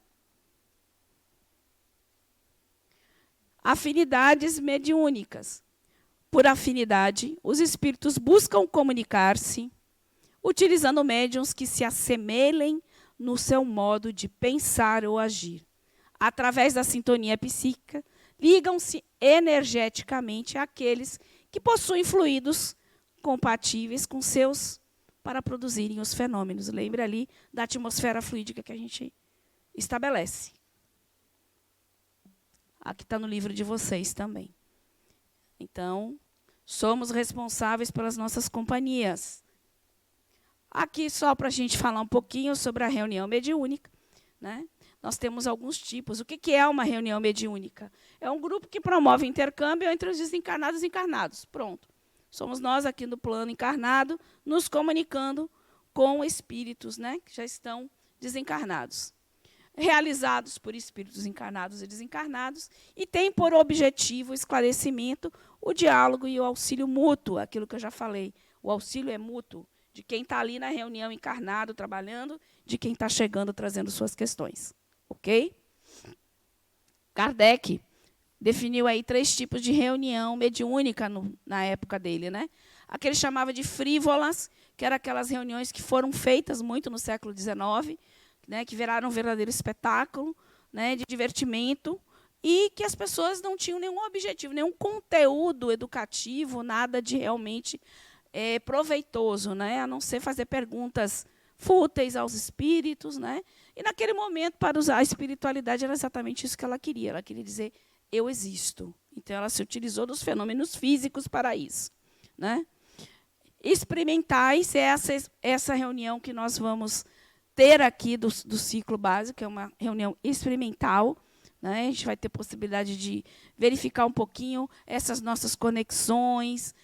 Afinidades mediúnicas. Por afinidade, os espíritos buscam comunicar-se, utilizando médiuns que se assemelhem no seu modo de pensar ou agir. Através da sintonia psíquica, ligam-se energeticamente àqueles que possuem fluidos compatíveis com seus para produzirem os fenômenos. Lembre ali da atmosfera fluídica que a gente estabelece. Aqui está no livro de vocês também. Então, somos responsáveis pelas nossas companhias. Aqui, só para a gente falar um pouquinho sobre a reunião mediúnica, né? Nós temos alguns tipos. O que é uma reunião mediúnica? É um grupo que promove intercâmbio entre os desencarnados e encarnados. Pronto. Somos nós aqui no plano encarnado, nos comunicando com espíritos, né, que já estão desencarnados. Realizados por espíritos encarnados e desencarnados, e tem por objetivo o esclarecimento, o diálogo e o auxílio mútuo, aquilo que eu já falei. O auxílio é mútuo, de quem está ali na reunião encarnado, trabalhando, de quem está chegando, trazendo suas questões. Ok? Kardec definiu aí 3 tipos de reunião mediúnica na época dele, né? A que ele chamava de frívolas, que eram aquelas reuniões que foram feitas muito no século XIX, né, que viraram um verdadeiro espetáculo, né, de divertimento, e que as pessoas não tinham nenhum objetivo, nenhum conteúdo educativo, nada de realmente proveitoso, né, a não ser fazer perguntas fúteis aos espíritos, né? E naquele momento, para usar a espiritualidade, era exatamente isso que ela queria. Ela queria dizer, eu existo. Então, ela se utilizou dos fenômenos físicos para isso, né? Experimentais é essa reunião que nós vamos ter aqui do ciclo básico, que é uma reunião experimental, né? A gente vai ter possibilidade de verificar um pouquinho essas nossas conexões,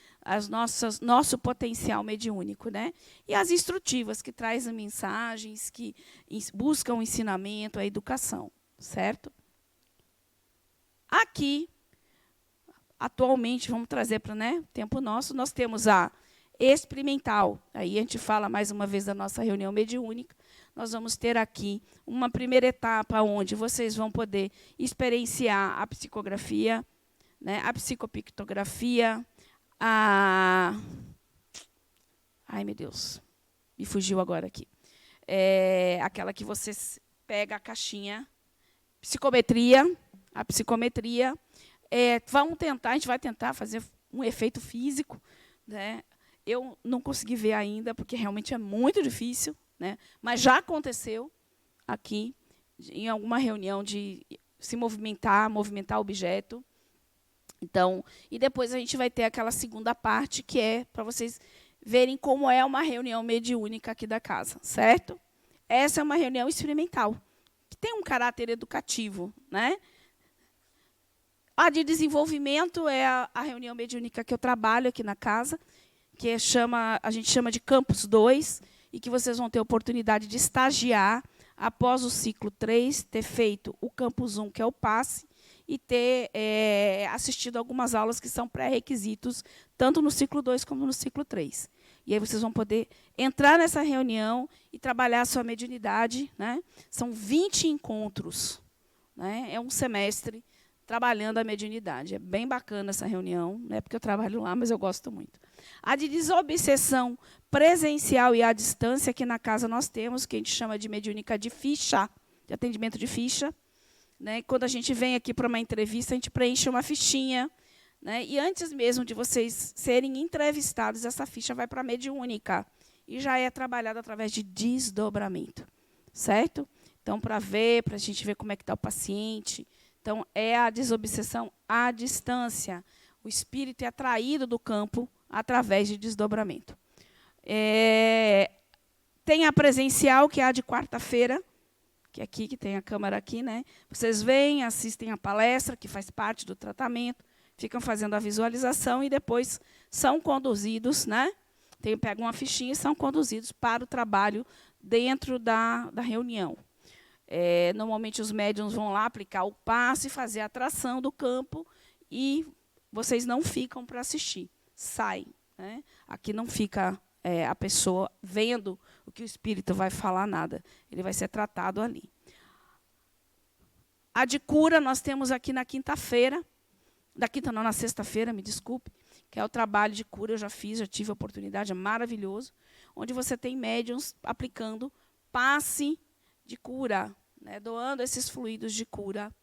nosso potencial mediúnico, né? E as instrutivas, que trazem mensagens, que buscam o ensinamento, a educação, certo? Aqui, atualmente, vamos trazer para o tempo nosso, nós temos a experimental. Aí a gente fala mais uma vez da nossa reunião mediúnica. Nós vamos ter aqui uma primeira etapa onde vocês vão poder experienciar a psicografia, né, a psicopictografia, ai, meu Deus, me fugiu agora aqui. Aquela que você pega a caixinha, a psicometria. A gente vai tentar fazer um efeito físico, né? Eu não consegui ver ainda, porque realmente é muito difícil, né? Mas já aconteceu aqui, em alguma reunião, de se movimentar objeto. Então, e depois a gente vai ter aquela segunda parte, que é para vocês verem como é uma reunião mediúnica aqui da casa, certo? Essa é uma reunião experimental, que tem um caráter educativo, né? A de desenvolvimento é a reunião mediúnica que eu trabalho aqui na casa, que a gente chama de Campus 2, e que vocês vão ter oportunidade de estagiar após o ciclo 3, ter feito o Campus 1, que é o passe, e ter assistido algumas aulas que são pré-requisitos, tanto no ciclo 2 como no ciclo 3. E aí vocês vão poder entrar nessa reunião e trabalhar a sua mediunidade, né? São 20 encontros, né? É um semestre trabalhando a mediunidade. É bem bacana essa reunião, não é porque eu trabalho lá, mas eu gosto muito. A de desobsessão presencial e à distância, aqui na casa nós temos, que a gente chama de mediúnica de ficha, de atendimento de ficha. Né? Quando a gente vem aqui para uma entrevista, a gente preenche uma fichinha, né? E antes mesmo de vocês serem entrevistados, essa ficha vai para a mediúnica e já é trabalhada através de desdobramento, certo? Então, para a gente ver como é que está o paciente. Então, é a desobsessão à distância. O espírito é atraído do campo através de desdobramento. Tem a presencial, que é a de quarta-feira, que é aqui, que tem a câmara aqui, né? Vocês vêm, assistem a palestra, que faz parte do tratamento, ficam fazendo a visualização e depois são conduzidos, né? Pegam uma fichinha e são conduzidos para o trabalho dentro da reunião. Normalmente, os médiuns vão lá aplicar o passe, fazer a atração do campo, e vocês não ficam para assistir, saem, né? Aqui não fica a pessoa vendo o que o espírito vai falar, nada. Ele vai ser tratado ali. A de cura nós temos aqui na quinta-feira, na sexta-feira, me desculpe, que é o trabalho de cura, eu já fiz, já tive a oportunidade, é maravilhoso, onde você tem médiuns aplicando passe de cura, né, doando esses fluidos de cura,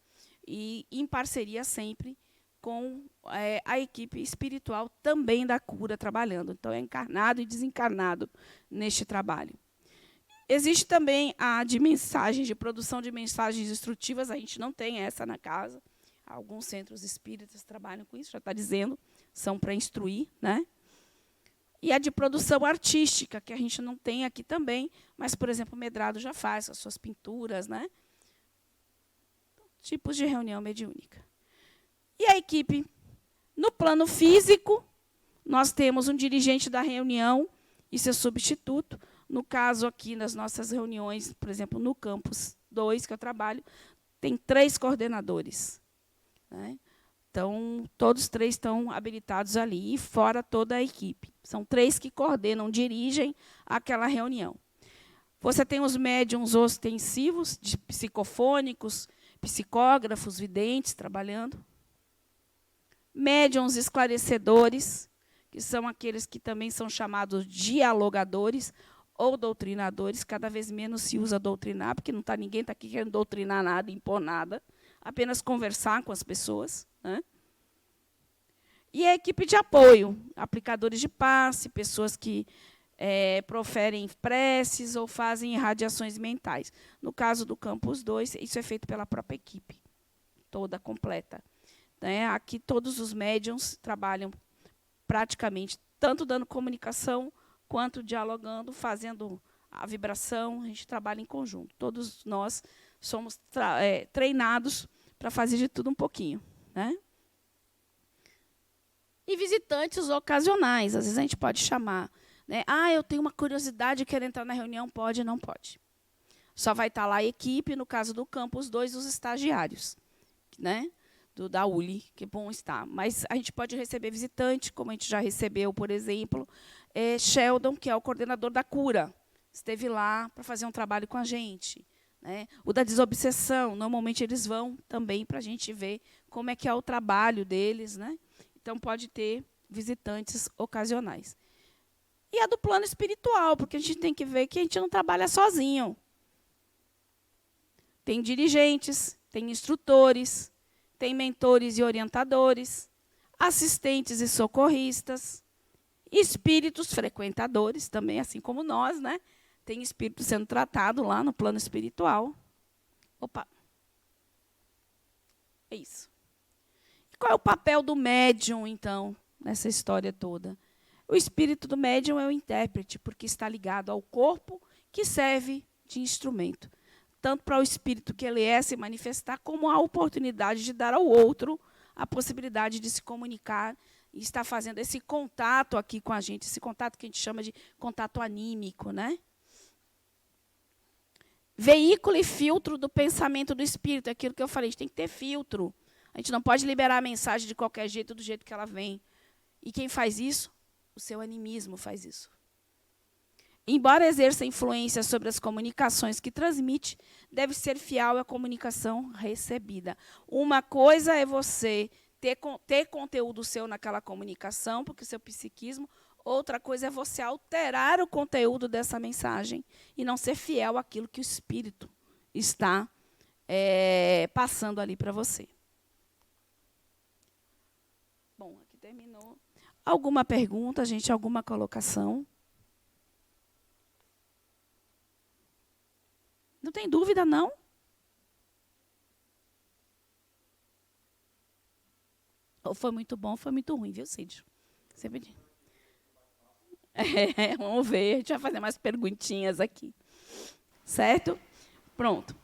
e em parceria sempre com a equipe espiritual também da cura trabalhando. Então, é encarnado e desencarnado neste trabalho. Existe também a de mensagens, de produção de mensagens instrutivas, a gente não tem essa na casa. Alguns centros espíritas trabalham com isso, já está dizendo, são para instruir, né? E a de produção artística, que a gente não tem aqui também, mas, por exemplo, o Medrado já faz as suas pinturas, né? Tipos de reunião mediúnica. E a equipe, no plano físico, nós temos um dirigente da reunião e seu substituto. No caso aqui, nas nossas reuniões, por exemplo, no Campus 2, que eu trabalho, tem 3 coordenadores, né? Então, todos 3 estão habilitados ali, e fora toda a equipe. São 3 que coordenam, dirigem aquela reunião. Você tem os médiuns ostensivos, de psicofônicos, psicógrafos, videntes, trabalhando. Médiuns esclarecedores, que são aqueles que também são chamados dialogadores ou doutrinadores. Cada vez menos se usa doutrinar, porque ninguém está aqui querendo doutrinar nada, impor nada, apenas conversar com as pessoas, né? E a equipe de apoio, aplicadores de passe, pessoas que proferem preces ou fazem irradiações mentais. No caso do Campus 2, isso é feito pela própria equipe, toda completa. Né? Aqui todos os médiums trabalham praticamente, tanto dando comunicação, quanto dialogando, fazendo a vibração, a gente trabalha em conjunto. Todos nós somos treinados para fazer de tudo um pouquinho. Né? E visitantes ocasionais, às vezes a gente pode chamar. Né? Eu tenho uma curiosidade, quero entrar na reunião, pode, não pode. Só vai estar lá a equipe, no caso do Campus 2, os estagiários, né? Da ULI, que bom estar. Mas a gente pode receber visitante, como a gente já recebeu, por exemplo, Sheldon, que é o coordenador da cura, esteve lá para fazer um trabalho com a gente. Né? O da desobsessão, normalmente eles vão também para a gente ver como é que é o trabalho deles. Né? Então, pode ter visitantes ocasionais. E a do plano espiritual, porque a gente tem que ver que a gente não trabalha sozinho. Tem dirigentes, tem instrutores, tem mentores e orientadores, assistentes e socorristas, espíritos frequentadores também, assim como nós, né? Tem espírito sendo tratado lá no plano espiritual. Opa! É isso. E qual é o papel do médium, então, nessa história toda? O espírito do médium é o intérprete, porque está ligado ao corpo que serve de instrumento. Tanto para o espírito que ele se manifestar, como a oportunidade de dar ao outro a possibilidade de se comunicar e estar fazendo esse contato aqui com a gente, esse contato que a gente chama de contato anímico. Né? Veículo e filtro do pensamento do espírito, é aquilo que eu falei, a gente tem que ter filtro. A gente não pode liberar a mensagem de qualquer jeito, do jeito que ela vem. E quem faz isso? O seu animismo faz isso. Embora exerça influência sobre as comunicações que transmite, deve ser fiel à comunicação recebida. Uma coisa é você ter conteúdo seu naquela comunicação, porque o seu psiquismo. Outra coisa é você alterar o conteúdo dessa mensagem e não ser fiel àquilo que o espírito está passando ali para você. Bom, aqui terminou. Alguma pergunta, gente? Alguma colocação? Não tem dúvida, não? Ou foi muito bom, ou foi muito ruim, viu, Cid? Sempre... vamos ver, a gente vai fazer mais perguntinhas aqui. Certo? Pronto.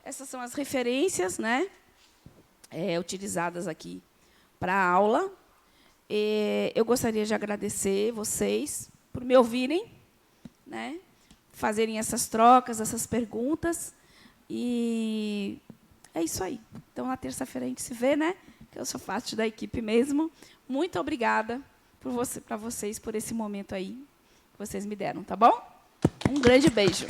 Essas são as referências, né? Utilizadas aqui para a aula. Eu gostaria de agradecer vocês por me ouvirem, né? Fazerem essas trocas, essas perguntas. E é isso aí. Então, na terça-feira a gente se vê, né? Que eu sou parte da equipe mesmo. Muito obrigada para vocês por esse momento aí que vocês me deram, tá bom? Um grande beijo.